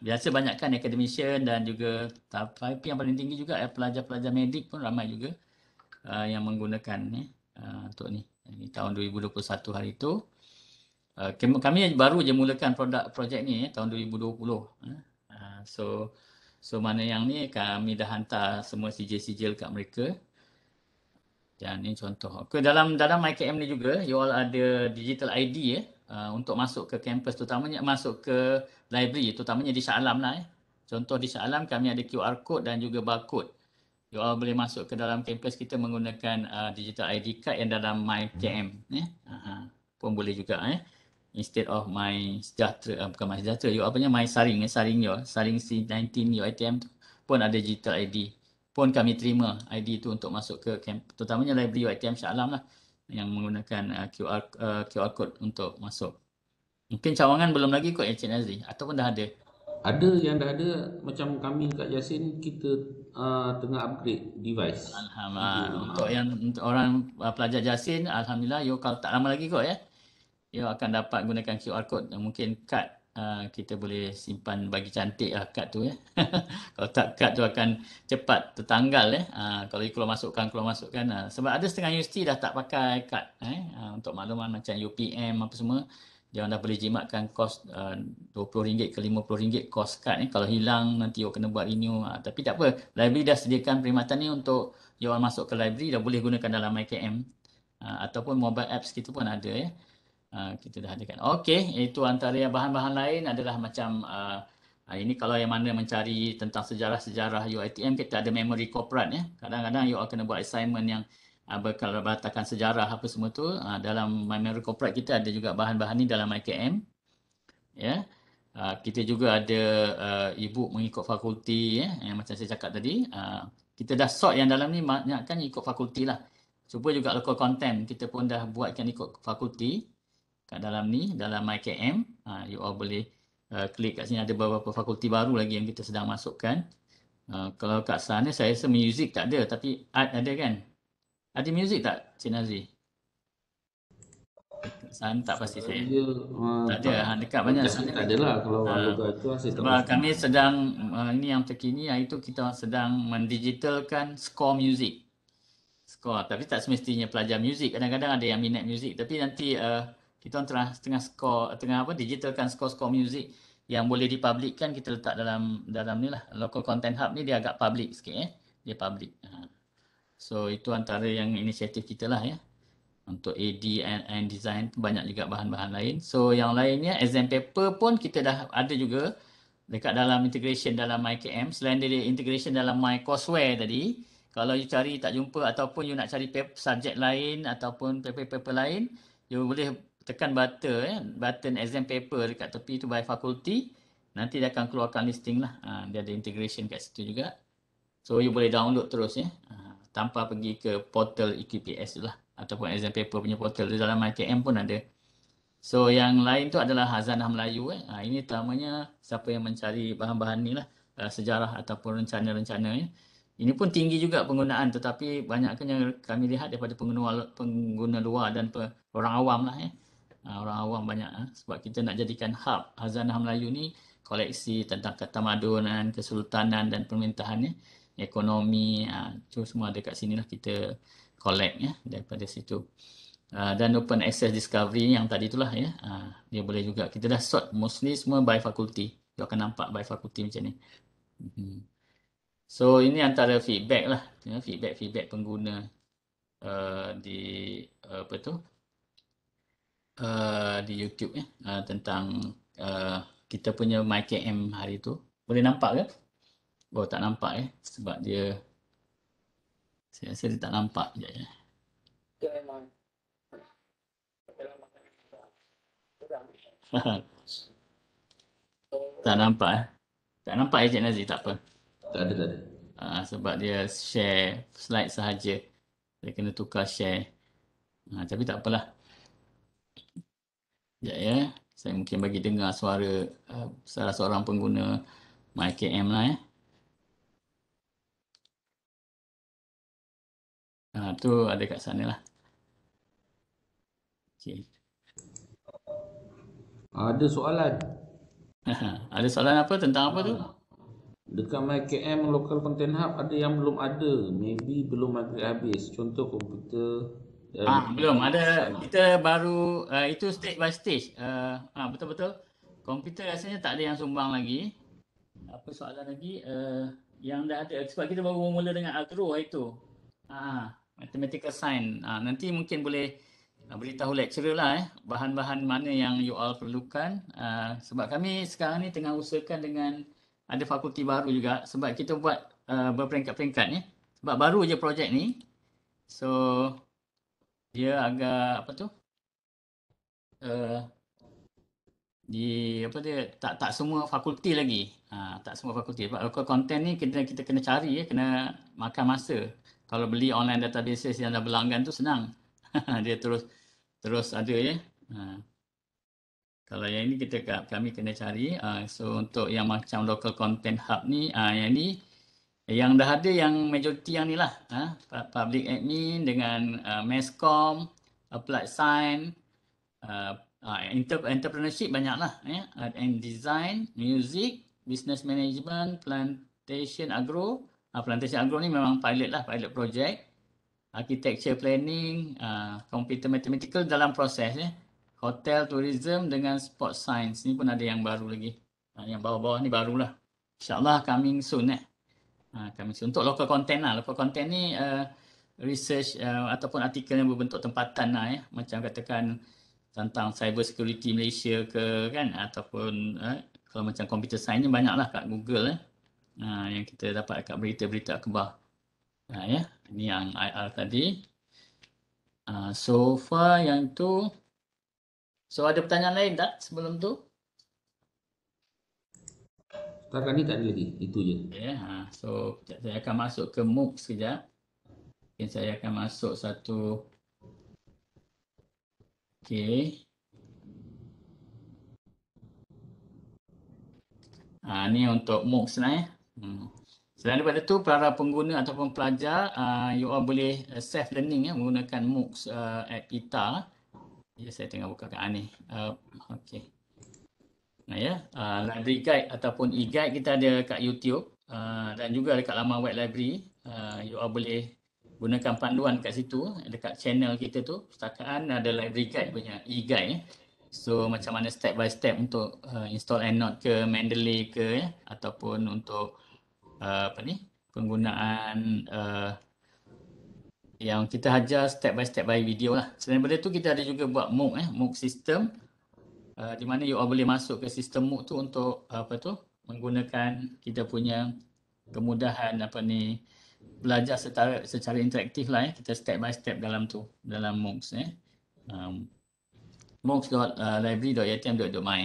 biasa banyakkan academician dan juga tapi yang paling tinggi juga pelajar-pelajar medik pun ramai juga yang menggunakan untuk ni tahun 2021 hari itu. Kami baru je mulakan projek ni tahun 2020. So mana yang ni kami dah hantar semua sijil-sijil kat mereka. Dan ini contoh. Okay, dalam MyKM ni juga you all ada digital ID untuk masuk ke kampus, terutamanya masuk ke library, terutamanya di Shah Alam lah. Contoh di Shah Alam kami ada QR code dan juga barcode. You all boleh masuk ke dalam kampus kita menggunakan digital ID card yang dalam MyKM pun boleh juga instead of My Sejahtera, bukan My Sejahtera, you all punya My Saring Saring C19 UiTM tu pun ada digital ID. Pun kami terima ID tu untuk masuk ke terutamanya library UiTM Shah Alam lah. yang menggunakan QR code untuk masuk. Mungkin cawangan belum lagi kot Encik Nazri ataupun dah ada. Ada yang dah ada, macam kami kat Yasin kita tengah upgrade device. Alhamdulillah. Untuk orang pelajar Jasin, alhamdulillah you kalau tak lama lagi kot ya. You akan dapat gunakan QR code. Mungkin kad kita boleh simpan bagi cantik lah kad tu ya. Kalau tak kad tu akan cepat tertanggal ya. Kalau you keluar masukkan. Sebab ada setengah universiti dah tak pakai kad untuk makluman macam UPM apa semua. Dia orang dah boleh jimatkan kos RM20 ke RM50 kos kad ni. Kalau hilang nanti you kena buat renew. Tapi tak apa. Library dah sediakan perkhidmatan ni untuk you orang masuk ke library dah boleh gunakan dalam MyKM. Ataupun mobile apps kita pun ada ya. Kita dah adakan. Okey, itu antara bahan-bahan lain adalah macam ini kalau yang mana mencari tentang sejarah-sejarah UiTM, kita ada memory corporate ya. Kadang-kadang you all kena buat assignment yang berkatakan sejarah apa semua tu. Dalam memory corporate kita ada juga bahan-bahan ni dalam IKM. Ya. Kita juga ada e-book mengikut fakulti ya, yang macam saya cakap tadi. Kita dah sort yang dalam ni banyakkan ikut fakulti lah. Cuba juga local content kita pun dah buatkan ikut fakulti. Kat dalam ni, dalam MyKM, you all boleh klik kat sini, ada beberapa fakulti baru lagi yang kita sedang masukkan. Kalau kat sana saya rasa music tak ada, tapi art ada kan? Ada music tak, Cik Nazri? Sana tak pasti saya. Tak ada, dekat banyak sana. Tak ada lah kalau logo itu saya tak Sebab kami sedang, ini yang terkini, iaitu kita sedang mendigitalkan score music. Score, tapi tak semestinya pelajar music. Kadang-kadang ada yang minat music, tapi nanti kita tengah digitalkan score music yang boleh dipublikkan, kita letak dalam ni lah. Local Content Hub ni dia agak public sikit dia public. So itu antara yang inisiatif kita lah ya. Untuk AD and design banyak juga bahan-bahan lain. So yang lainnya exam paper pun kita dah ada juga dekat dalam integration dalam MyKM. Selain dari integration dalam MyCourseware tadi, kalau you cari tak jumpa ataupun you nak cari subjek lain ataupun paper-paper lain, you boleh tekan button exam paper dekat tepi tu by faculty. Nanti dia akan keluarkan listing lah. Dia ada integration kat situ juga. So you boleh download terus ya. Tanpa pergi ke portal EQPS tu lah. Ataupun exam paper punya portal di dalam MyKM pun ada. So yang lain tu adalah Hazanah Melayu. Ini utamanya siapa yang mencari bahan-bahan ni lah. Sejarah ataupun rencana-rencana ya. Ini pun tinggi juga penggunaan, tetapi banyaknya kami lihat daripada pengguna luar dan orang awam lah ya. Orang awam banyak sebab kita nak jadikan hub Hazanah Melayu ni koleksi tentang ketamadunan, kesultanan dan pemerintahan ya. Ekonomi, itu semua ada kat sini lah kita collect ya daripada situ. Dan open access discovery yang tadi itulah ya. Dia boleh juga, kita dah sort mostly semua by faculty. You akan nampak by faculty macam ni. So ini antara feedback lah, feedback pengguna di apa tu di YouTube ya, tentang kita punya MyKM hari tu. Boleh nampak ke? Oh tak nampak sebab dia saya rasa dia tak nampak je ya. Tak nampak Tak nampak Cik Nazri, tak apa. Tak ada. Sebab dia share slide sahaja. Dia kena tukar share. Tapi tak apalah. Sekejap ya. Saya mungkin bagi dengar suara salah seorang pengguna MyKM lah ya. Tu ada kat sana lah. Okay. Ada soalan. Ada soalan apa tentang apa tu? Dekat MyKM Local Content Hub ada yang belum ada. Maybe belum habis. Contoh komputer. Belum ada. Kita baru itu stage by stage. Betul-betul. Komputer rasanya tak ada yang sumbang lagi. Apa soalan lagi? Yang dah ada. Sebab kita baru mula dengan Altro itu. Mathematical Science. Nanti mungkin boleh beritahu lecturer lah bahan-bahan mana yang you all perlukan. Sebab kami sekarang ni tengah usahakan dengan ada fakulti baru juga. Sebab kita buat berperingkat-peringkat ya. Sebab baru je projek ni. So dia agak apa tu? Tak semua fakulti lagi. Tak semua fakulti. Sebab local content ni kita kena cari kena makan masa. Kalau beli online databases yang dah berlanggan tu senang. Dia terus ada ya. Kalau yang ini kami kena cari. So untuk yang macam local content hub ni, yang ni yang dah ada yang majoriti yang ni lah. Public admin dengan masscom, applied science, entrepreneurship banyak lah. Art and design, music, business management, plantation agro. Plantation agro ni memang pilot lah, pilot project. Architecture planning, computer mathematical dalam proses hotel tourism dengan sport science ni pun ada yang baru lagi. Yang bawah-bawah ni barulah. InsyaAllah coming soon coming soon. Untuk local content lah. Local content ni research ataupun artikel yang berbentuk tempatan lah Macam katakan tentang cyber security Malaysia ke kan. Ataupun kalau macam computer science ni banyak lah kat Google yang kita dapat kat berita-berita akhbar. Ini yang IR tadi. So far yang tu. So ada pertanyaan lain tak sebelum tu? Setakat ni tak ada lagi. Itu je. So saya akan masuk ke MOOC sekejap. Mungkin saya akan masuk satu. Okay. Ni untuk MOOC lah Selain daripada tu, para pengguna ataupun pelajar, you all boleh self-learning menggunakan MOOCs at PITA. Saya tengah buka kat ni. Okay. Library guide ataupun e-guide kita ada kat YouTube dan juga dekat laman web library. You all boleh gunakan panduan kat situ. Dekat channel kita tu, Pustakaan ada library guide punya e-guide. So macam mana step by step untuk install EndNote ke, Mendeley ke ataupun untuk penggunaan yang kita ajar step by video lah. Selain daripada tu kita ada juga buat MOOC MOOC system di mana you all boleh masuk ke sistem MOOC tu untuk menggunakan kita punya kemudahan belajar secara interaktif lah kita step by step dalam tu, dalam MOOCs moocs.library.ytm.my.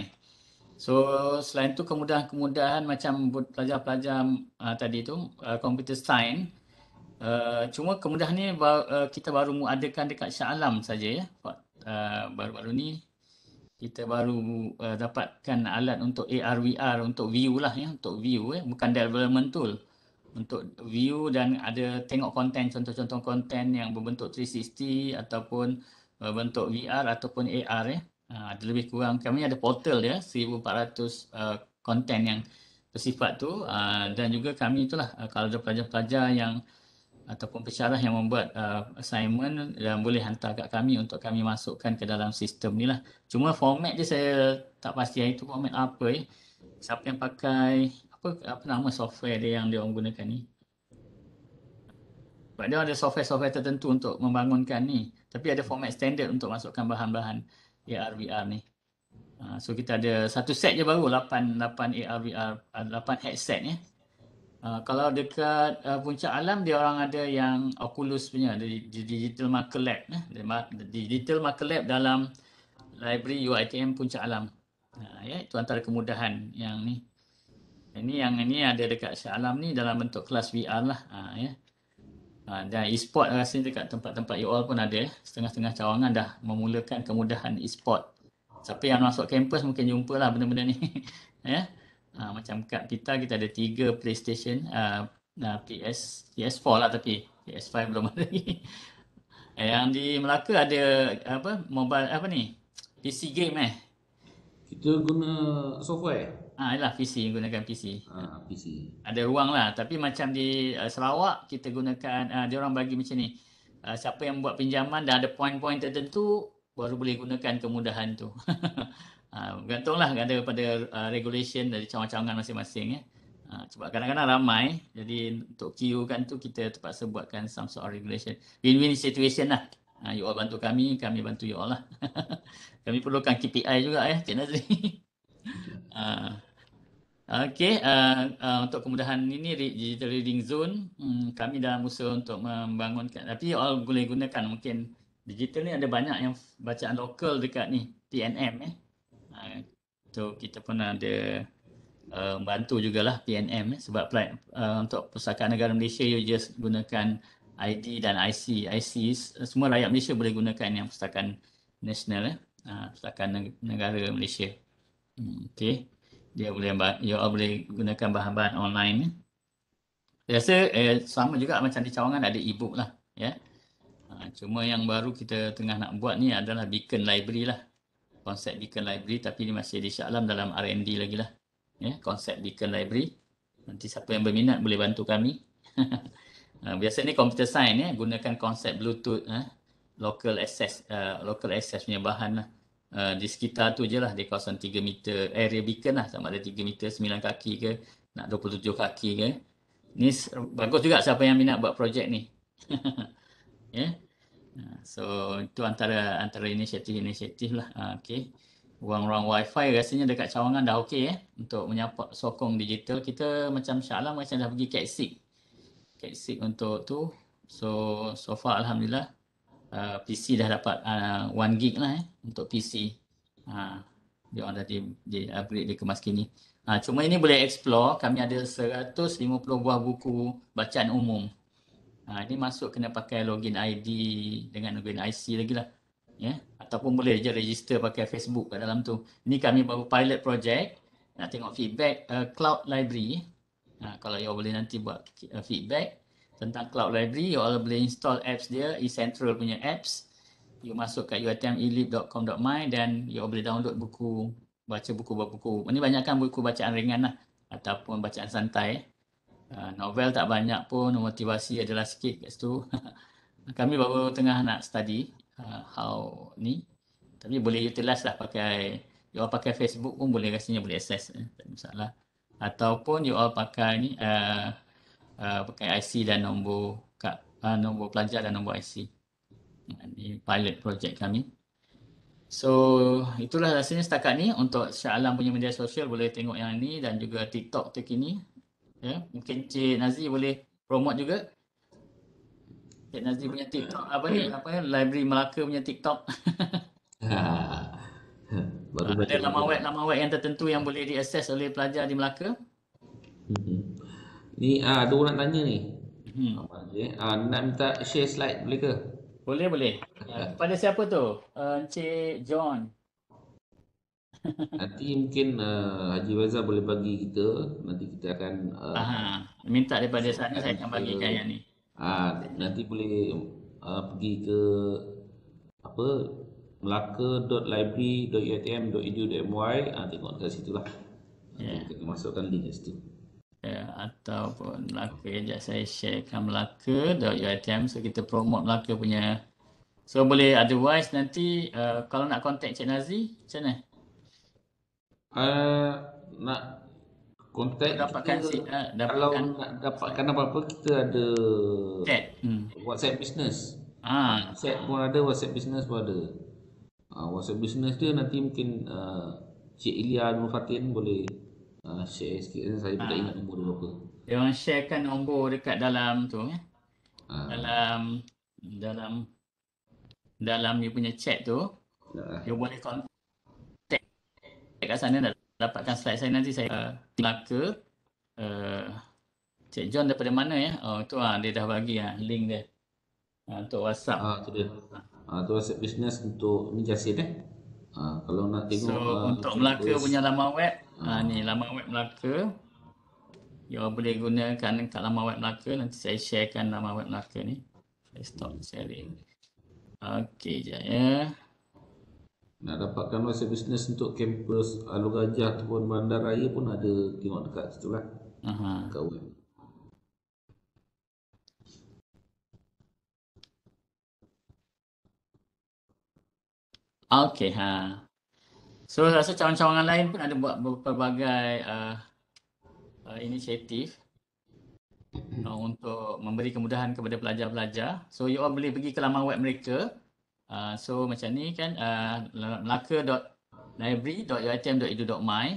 So selain tu kemudahan-kemudahan macam pelajar-pelajar tadi tu computer science, cuma kemudahan ni kita baru adakan dekat Shah Alam saja baru-baru ni kita baru dapatkan alat untuk AR VR untuk view lah untuk view bukan development tool, untuk view dan ada tengok konten, contoh-contoh konten yang berbentuk 360 ataupun bentuk VR ataupun AR ada lebih kurang kami ada portal dia 1400 konten yang bersifat tu dan juga kami itulah kalau ada pelajar-pelajar yang ataupun pensyarah yang membuat assignment dan boleh hantar kat kami untuk kami masukkan ke dalam sistem ni lah. Cuma format je saya tak pasti itu format apa siapa yang pakai apa nama software dia yang dia orang gunakan ni. Sebab dia ada software-software tertentu untuk membangunkan ni. Tapi ada format standard untuk masukkan bahan-bahan AR VR ni. So kita ada satu set je baru 8 AR VR 8 headset kalau dekat Puncak Alam dia orang ada yang Oculus punya Digital Marker Lab Digital Marker Lab dalam library UiTM Puncak Alam. Itu antara kemudahan yang ni. Yang ini ada dekat Shah Alam ni dalam bentuk kelas VR lah. Dan e-sport rasanya dekat tempat-tempat you all pun ada. Setengah-setengah cawangan dah memulakan kemudahan e-sport. Siapa yang masuk kampus mungkin jumpa lah benda-benda ni. Macam kat kita ada 3 PlayStation, PS4 lah tapi PS5 belum ada lagi. Yang di Melaka ada mobile PC game Kita guna software. Yalah PC, gunakan PC. PC. Ada ruang lah. Tapi macam di Sarawak, kita gunakan, dia orang bagi macam ni. Siapa yang buat pinjaman dan ada poin-poin tertentu, baru boleh gunakan kemudahan tu. Bergantunglah ada pada regulation dari cawangan-cawangan masing-masing. Sebab kadang-kadang ramai. Jadi untuk queue kan tu, kita terpaksa buatkan some sort of regulation. Win-win situation lah. You all bantu kami bantu you all lah. Kami perlukan KPI juga Cik Nazri. Okey, untuk kemudahan ini digital reading zone kami dalam usaha untuk membangunkan, tapi all boleh gunakan. Mungkin digital ni ada banyak yang bacaan lokal dekat ni PNM so kita pun ada bantu jugalah PNM sebab untuk Pustakaan Negara Malaysia you just gunakan ID dan IC. Semua rakyat Malaysia boleh gunakan yang Pustakaan Nasional, Pustakaan Negara Malaysia. Okey. You all boleh gunakan bahan-bahan online. Saya rasa sama juga macam di Cawangan ada e-book lah, ya. Cuma yang baru kita tengah nak buat ni adalah Beacon Library lah. Konsep Beacon Library, tapi ni masih di Shah Alam dalam R&D lagi lah. Ya, konsep Beacon Library. Nanti siapa yang berminat boleh bantu kami. Biasa ni computer science, ya, gunakan konsep Bluetooth, local access punya bahan lah. Di sekitar tu je lah, di kawasan 3 meter area beacon lah, sama ada 3 meter 9 kaki ke nak 27 kaki ke. Ni bagus juga siapa yang minat buat projek ni. Ya. So itu antara inisiatif lah. Okey. Ruang-ruang wifi rasanya dekat Cawangan dah okey, untuk sokong digital. Kita macam Shah Alam macam dah pergi Catsig untuk tu. So far alhamdulillah PC dah dapat 1 gig lah untuk PC. Dia orang dah di upgrade, dia kemas kini. Cuma ini boleh explore. Kami ada 150 buah buku bacaan umum. Ini masuk kena pakai login ID dengan login IC lagi lah. Ya? Ataupun boleh je register pakai Facebook kat dalam tu. Ini kami baru pilot project. Nak tengok feedback Cloud Library. Kalau you boleh nanti buat feedback tentang Cloud Library, you all boleh install apps dia, eCentral punya apps. You masuk kat uitmelib.com.my dan you all boleh download buku, baca buku-buku. Ini banyakkan buku bacaan ringan lah, ataupun bacaan santai. Novel tak banyak pun, motivasi adalah sikit kat situ. Kami baru tengah nak study how ni. Tapi boleh utilize lah pakai, you all pakai Facebook pun boleh, rasanya boleh access, tak masalah. Ataupun you all pakai ni, pakai IC dan nombor pelajar dan nombor IC. Ini pilot project kami. So itulah rasanya setakat ni untuk Shah Alam punya media sosial. Boleh tengok yang ni dan juga TikTok terkini. Ya, mungkin Cik Nazri boleh promote juga. Cik Nazri punya TikTok Library Melaka punya TikTok. Ada laman web yang tertentu yang boleh diakses oleh pelajar di Melaka. Ni ada orang nak tanya ni. Nak minta share slide boleh ke? Boleh. Kepada siapa tu? Encik John. Nanti mungkin Haji Faizal boleh bagi kita. Nanti kita akan minta daripada sana, saya akan bagikan yang ni. Nanti boleh pergi ke melaka.library.uitm.edu.my, tengok dekat situ lah. Kita masukkan link kat situ. Ataupun Melaka, sekejap saya sharekan melaka.uitm, so kita promote Melaka punya. So boleh, otherwise nanti kalau nak contact Cik Nazri macam mana? Nak contact dapatkan kita, kalau nak dapatkan apa-apa kita ada chat, WhatsApp business. WhatsApp pun ada, WhatsApp business pun ada. WhatsApp business dia nanti mungkin Cik Ilya Nur Fatin boleh share sikit. Saya pun tak ingat nombor dia berapa. Dia orang sharekan nombor dekat dalam tu, dalam dia punya chat tu. Dia boleh contact kat sana, dah dapatkan slide saya. Nanti saya Melaka. Cik John daripada mana ya? Tu dia dah bagi link dia untuk WhatsApp. Tu dia. Tu WhatsApp business untuk ni Jasin kalau nak tengok. So untuk Melaka punya laman web, ni laman web Melaka. You boleh gunakan kat laman web Melaka. Nanti saya sharekan laman web Melaka ni. Saya stop sharing. Okey je ya. Nak dapatkan WhatsApp business untuk kampus Alor Gajah ataupun Bandar Raya pun ada, tengok dekat situ lah. Dekat web. Okey, so rasa cawangan-cawangan lain pun ada buat pelbagai inisiatif untuk memberi kemudahan kepada pelajar-pelajar. So you all boleh pergi ke laman web mereka. So macam ni kan, melaka.library.uitm.edu.my.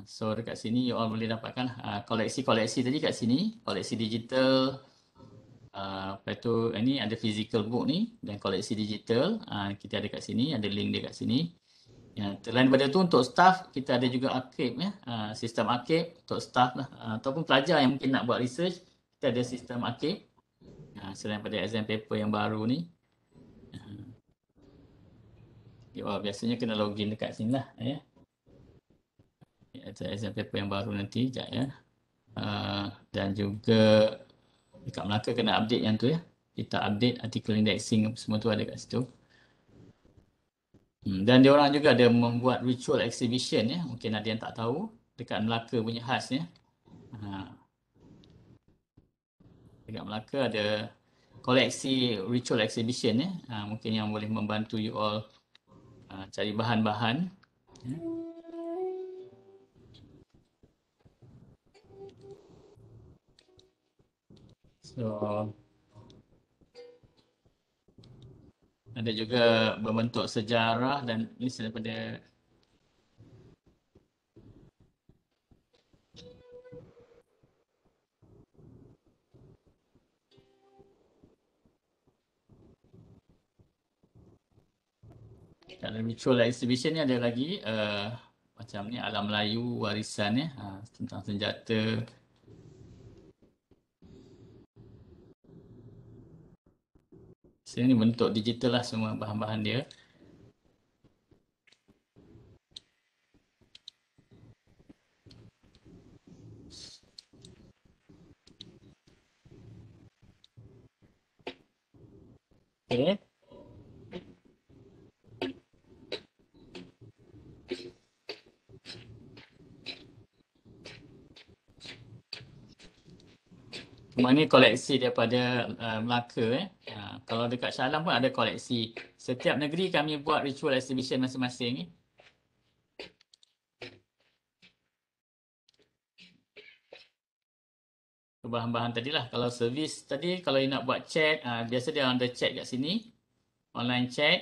So dekat sini you all boleh dapatkan koleksi-koleksi tadi kat sini, koleksi digital. Lepas tu ini ada physical book ni dan koleksi digital. Kita ada kat sini, ada link dia kat sini. Selain daripada tu, untuk staff kita ada juga archive ya. Sistem archive untuk staff lah, ataupun pelajar yang mungkin nak buat research, kita ada sistem archive. Selain pada exam paper yang baru ni. Biasanya kena login dekat sini lah. Exam paper yang baru nanti. Sekejap ya. Dan juga dekat Melaka kena update yang tu ya. Kita update artikel indexing semua tu ada kat situ. Dan dia orang juga ada membuat virtual exhibition ya. Mungkin ada yang tak tahu dekat Melaka punya khas ya. Dekat Melaka ada koleksi virtual exhibition ya. Mungkin yang boleh membantu you all cari bahan-bahan. So ada juga berbentuk sejarah dan ini daripada dalam virtual exhibition ni ada lagi macam ni alam Melayu warisan ya, tentang senjata. Sini ni bentuk digital lah semua bahan-bahan dia. Okay. Semua ni koleksi daripada Melaka. Kalau dekat Shah Alam pun ada koleksi. Setiap negeri kami buat virtual exhibition masing-masing. Bahan-bahan tadilah. Kalau servis tadi, kalau you nak buat chat, biasa dia ada chat kat sini. Online chat.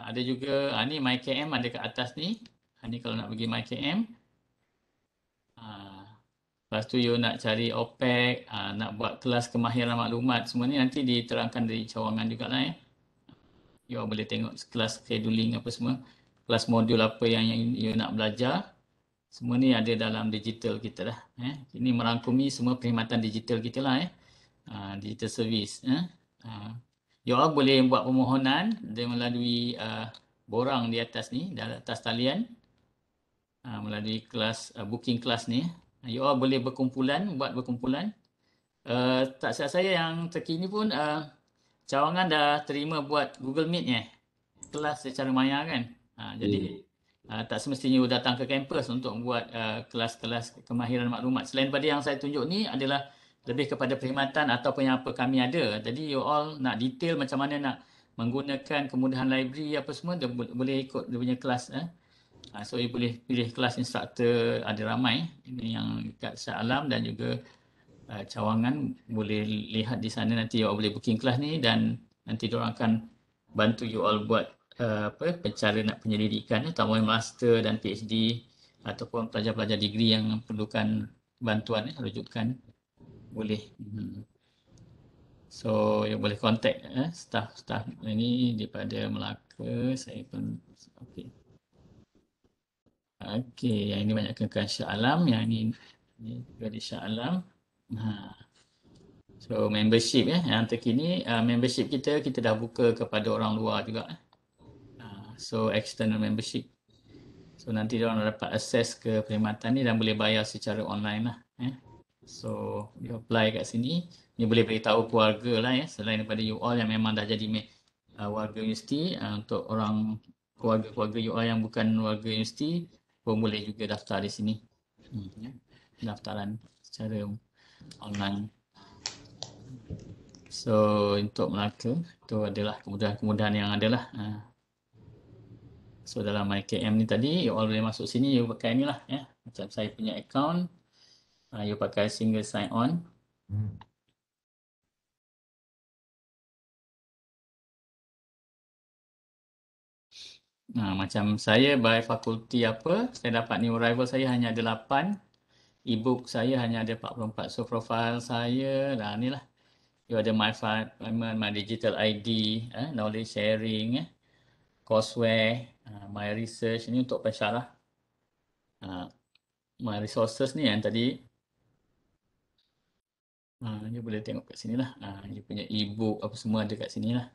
Ada juga, ni MyKM ada kat atas ni. Ni kalau nak pergi MyKM. Lepas tu you nak cari OPEC, nak buat kelas kemahiran maklumat. Semua ni nanti diterangkan dari cawangan jugalah ya. You boleh tengok kelas scheduling apa semua. Kelas modul apa yang you nak belajar. Semua ni ada dalam digital kita lah. Ini merangkumi semua perkhidmatan digital kita lah. Digital service. You all boleh buat permohonan melalui borang di atas ni, di atas talian. Melalui kelas, booking kelas ni. You all boleh buat berkumpulan. Tak silap saya yang terkini pun cawangan dah terima buat Google Meet kelas secara maya kan. Jadi tak semestinya you datang ke kampus untuk buat kelas-kelas kemahiran maklumat. Selain daripada yang saya tunjuk ni adalah lebih kepada perkhidmatan ataupun yang apa kami ada. Jadi you all nak detail macam mana nak menggunakan kemudahan library apa semua, boleh ikut dia punya kelas. So you boleh pilih kelas instruktor, ada ramai. Ini yang kat Shah Alam dan juga cawangan boleh lihat di sana. Nanti you all boleh booking kelas ni dan nanti diorang akan bantu you all buat pencara nak penyelidikan, tamuan master dan PhD ataupun pelajar-pelajar degree yang perlukan bantuan, rujukan, boleh. So you boleh contact staff ini daripada Melaka. Saya pun Okey, yang ini banyak kekan Shah Alam, yang ini juga di Shah Alam. So membership yang terkini, membership kita dah buka kepada orang luar juga. So external membership. So nanti diorang dapat akses ke perkhidmatan ni dan boleh bayar secara online lah. So you apply kat sini. Ni boleh beritahu keluarga lah selain daripada you all yang memang dah jadi warga universiti. Untuk orang keluarga-keluarga you all yang bukan warga universiti pun boleh juga daftar di sini. Daftaran secara online. So untuk Melaka itu adalah kemudahan-kemudahan yang adalah. So dalam MyKM ni tadi you all boleh masuk sini, you pakai ni lah macam saya punya account. You pakai single sign on. Macam saya by fakulti apa, saya dapat new arrival saya hanya ada 8. E-book saya hanya ada 44. So profile saya ni lah. You ada my digital ID, knowledge sharing, courseware, my research. Ini untuk pensyarah. My resources ni yang tadi Dia boleh tengok kat sini lah. Dia punya e-book apa semua ada kat sini lah.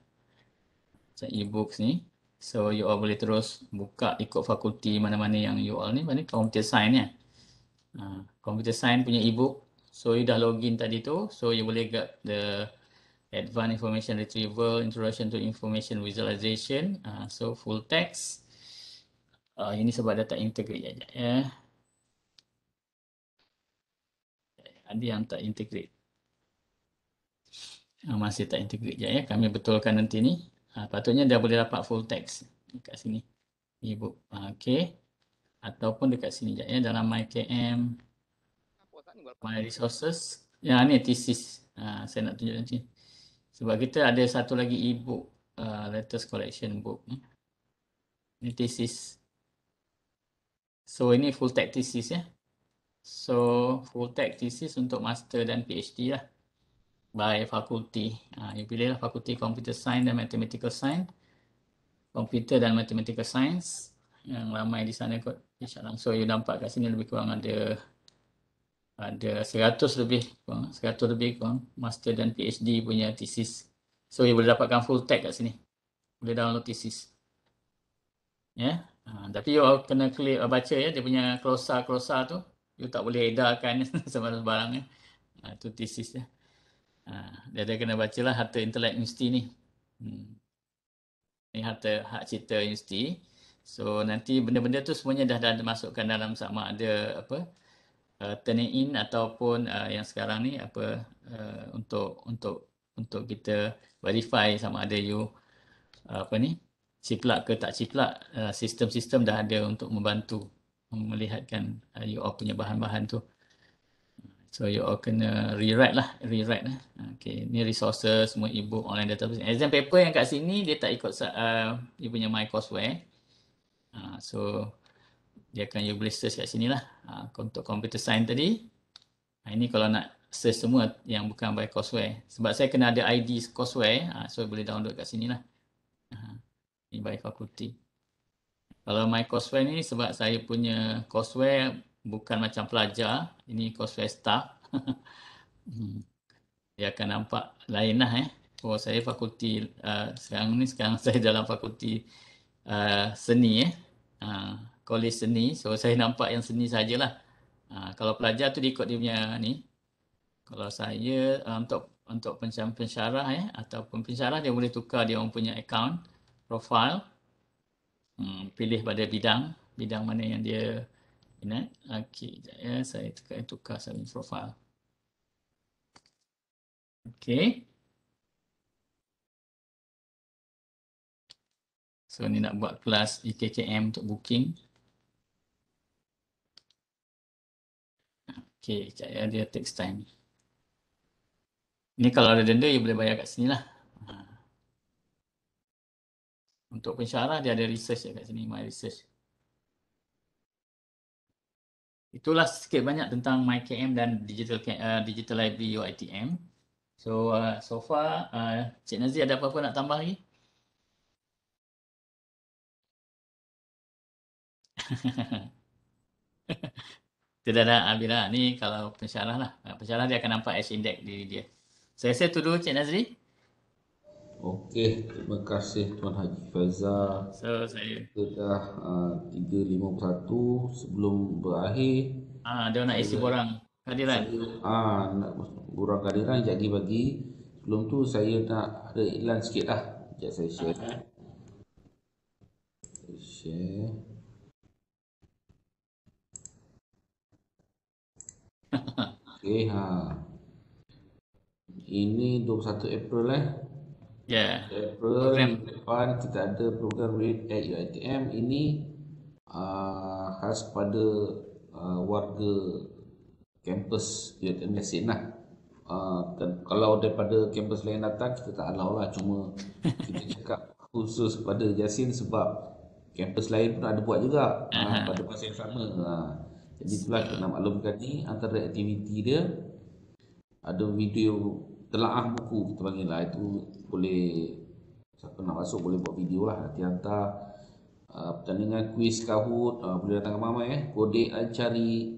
Macam e-books ni. So you all boleh terus buka ikut fakulti mana-mana yang you all ni. Mana computer science ni. Computer science punya e-book. So you dah login tadi tu. So you boleh get the advanced information retrieval, introduction to information visualization. So full text. Ini sebab dah tak integrate sekejap ya. Ada yang tak integrate. Masih tak integrate sekejap ya. Kami betulkan nanti ni. Patutnya dah boleh dapat full text dekat sini. E-book. Okay. Ataupun dekat sini sekejap ya. Dalam MyKM. My resources. Yang ni thesis. Saya nak tunjuk nanti. Sebab kita ada satu lagi e-book. Latest collection book. Ini thesis. So ini full text thesis ya. So full text thesis untuk master dan PhD lah. By fakulti. You pilihlah fakulti Computer Science dan Mathematical Science. Computer dan Mathematical Science. Yang ramai di sana kot. InsyaAllah. So you nampak kat sini lebih kurang ada 100 lebih kurang master dan PhD punya thesis. So you boleh dapatkan full text kat sini. Boleh download thesis. Ya. Tapi you kena clear baca ya dia punya klosa tu. You tak boleh edarkan sembarang ya. Itu thesis ya. Dia ada kena bacalah harta intelek universiti ni. Ni hak cipta universiti. So nanti benda-benda tu semuanya dah dimasukkan dalam sama ada apa turning in ataupun yang sekarang ni untuk kita verify sama ada you ciplak ke tak ciplak. Sistem-sistem dah ada untuk membantu melihatkan you all punya bahan-bahan tu. So you all kena rewrite lah. Okay, ni resources, semua e-book, online database. Exam paper yang kat sini dia tak ikut dia punya my courseware. So dia akan you boleh search kat sini lah. Untuk computer science tadi. Ini kalau nak search semua yang bukan by courseware. Sebab saya kena ada ID courseware. So boleh download kat sini lah. Ini by fakulti. Kalau my courseware ni sebab saya punya courseware bukan macam pelajar. Ini courseware staff. Dia akan nampak lain lah Oh saya fakulti sekarang saya dalam fakulti seni college seni. So saya nampak yang seni sajalah. Kalau pelajar tu diikut dia punya ni. Kalau saya untuk pensyarah ataupun pensyarah dia boleh tukar dia orang punya account profile. Pilih pada bidang mana yang dia minat. Okey, saya tukar saya profile. Okey. So ni nak buat kelas EKKM untuk booking. Okey, dia takes time. Ni kalau ada denda you boleh bayar kat sini lah. Untuk pensyarah dia ada research kat sini, my research. Itulah sikit banyak tentang MyKM dan Digital Library UiTM. So far Cik Nazir ada apa-apa nak tambah lagi? Tidak ada Abira. Ni kalau pensyarah lah. Pensyarah dia akan nampak H-index diri dia. Saya rasa itu dulu Cik Nazri. Okey, terima kasih Tuan Haji Faizal. So saya Sudah 3:51 sebelum berakhir. dia nak isi borang kehadiran. Nak borang kehadiran jadi bagi. Sebelum tu saya nak ada iklan sikit lah. Sekejap saya share. Okey, ini 21 April Ya. April depan kita ada program Read at UiTM. Ini khas pada warga kampus UiTM Yasin lah. Kalau daripada kampus lain datang kita tak allow lah. Cuma kita cakap khusus pada Yasin sebab kampus lain pun ada buat juga pada masa yang sama. Jadi itulah kita nak maklumkan ni antara aktiviti dia ada video telaah buku kita panggil lah. Itu boleh siapa nak masuk boleh buat video lah. Nanti hantar pertandingan kuis Kahoot boleh datang ke Mama Kodik cari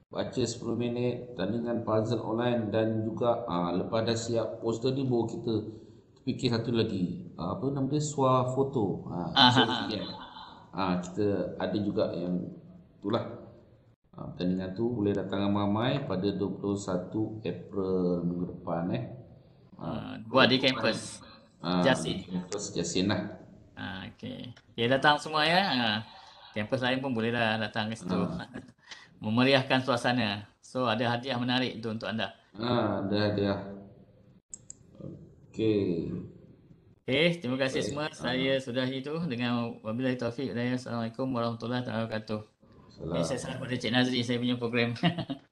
baca 10 minit, tandingan puzzle online, dan juga lepas dah siap poster ni baru kita fikir satu lagi, apa nama dia, swafoto. Kita ada juga yang itulah. Pertandingan tu boleh datang ramai pada 21 April minggu depan Buat di kampus Jasin. Kampus Jasin lah. Okey. Okay, datang semua ya. Kampus lain pun boleh dah datang ke situ. Memeriahkan suasana. So ada hadiah menarik tu untuk anda. Ada hadiah. Okey. Okey, terima kasih semua. Saya sudahi itu dengan wabillahi taufiq. Assalamualaikum warahmatullahi wabarakatuh. Ini saya salah pada Cik Nazri, saya punya program.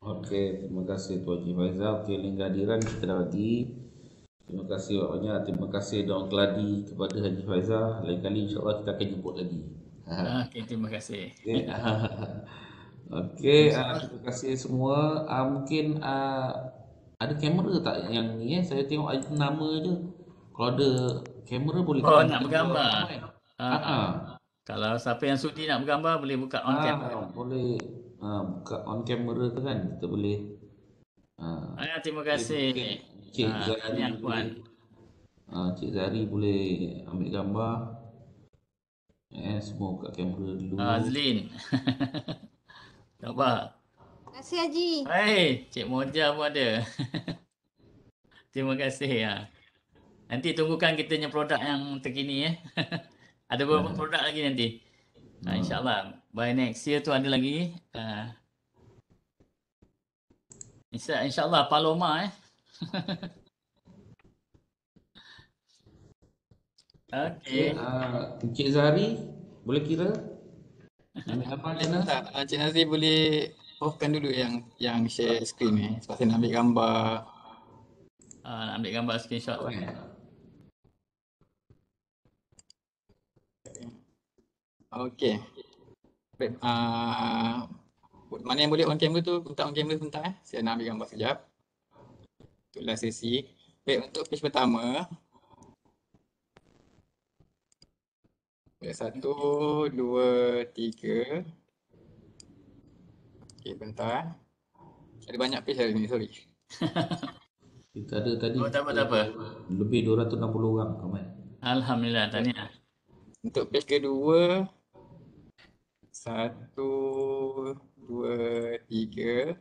Okey, terima kasih Tuan Haji Faizal. Okey, link hadiran kita dah bagi. Terima kasih banyak. Terima kasih doa keladi kepada Haji Faizal. Lain kali insya-Allah kita akan jemput lagi. Okey, terima kasih. Okey, terima kasih semua. Mungkin ada kamera tak yang ni saya tengok ada nama je. Kalau ada kamera boleh nak bergambar. Kalau siapa yang sudi nak bergambar boleh buka on camera. Boleh buka on camera tu kan, kita boleh. Terima kasih. Cik Zahari boleh. Cik Zahari boleh ambil gambar. Semua buka kamera dulu. Azlin. Nampak? Terima kasih Haji. Hai, Cik Moja pun ada. Terima kasih. Nanti tunggukan kita punya produk yang terkini Ada beberapa produk lagi nanti. InsyaAllah. By next year tu ada lagi. InsyaAllah Paloma Okey. Encik Zahari boleh kira? Ambil apa Lena? Tak, Encik Nazri boleh offkan dulu yang share screen ni. Sebab saya nak ambil gambar. Nak ambil gambar screenshot. Okey. Baik, mana yang boleh on camera tu, minta on camera sebentar Saya nak ambil gambar sekejap. Itulah sesi. Baik, untuk page pertama. Baik, 1, 2, 3. Okey, bentar. Ada banyak page hari ni, sorry. Kita ada tadi. Tak apa. Lebih 260 orang komen. Alhamdulillah, tahniah. Untuk page kedua. 1, 2, 3.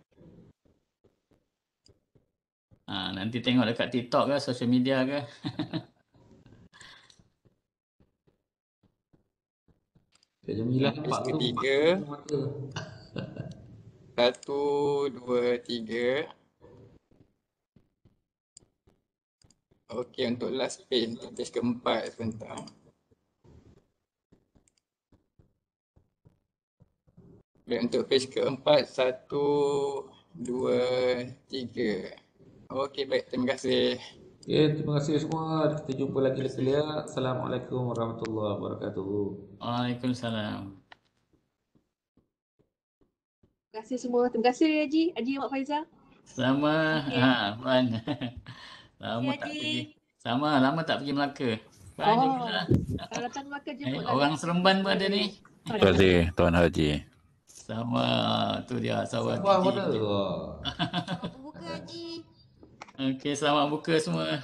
Nanti tengok dekat TikTok ke, social media ke. Jamilah Page ketiga. 1, 2, 3. Okey, untuk last page, untuk page keempat sebentar. Baik, untuk page keempat, 1, 2, 3. Okey, baik, terima kasih. Okay, terima kasih semua. Kita jumpa lagi sekalian. Assalamualaikum warahmatullahi wabarakatuh. Waalaikumsalam. Terima kasih semua. Terima kasih Haji Mak Faizal. Sama. Puan. Lama tak Haji. pergi. Sama, lama tak pergi Melaka. Puan jumpa. Kalau datang Melaka jemput Orang Seremban pun ada ni. Terima kasih Tuan Haji. Sama, tu dia sawah Wah, tinggi. mana? Selamat berbuka Haji. Okey, selamat buka semua.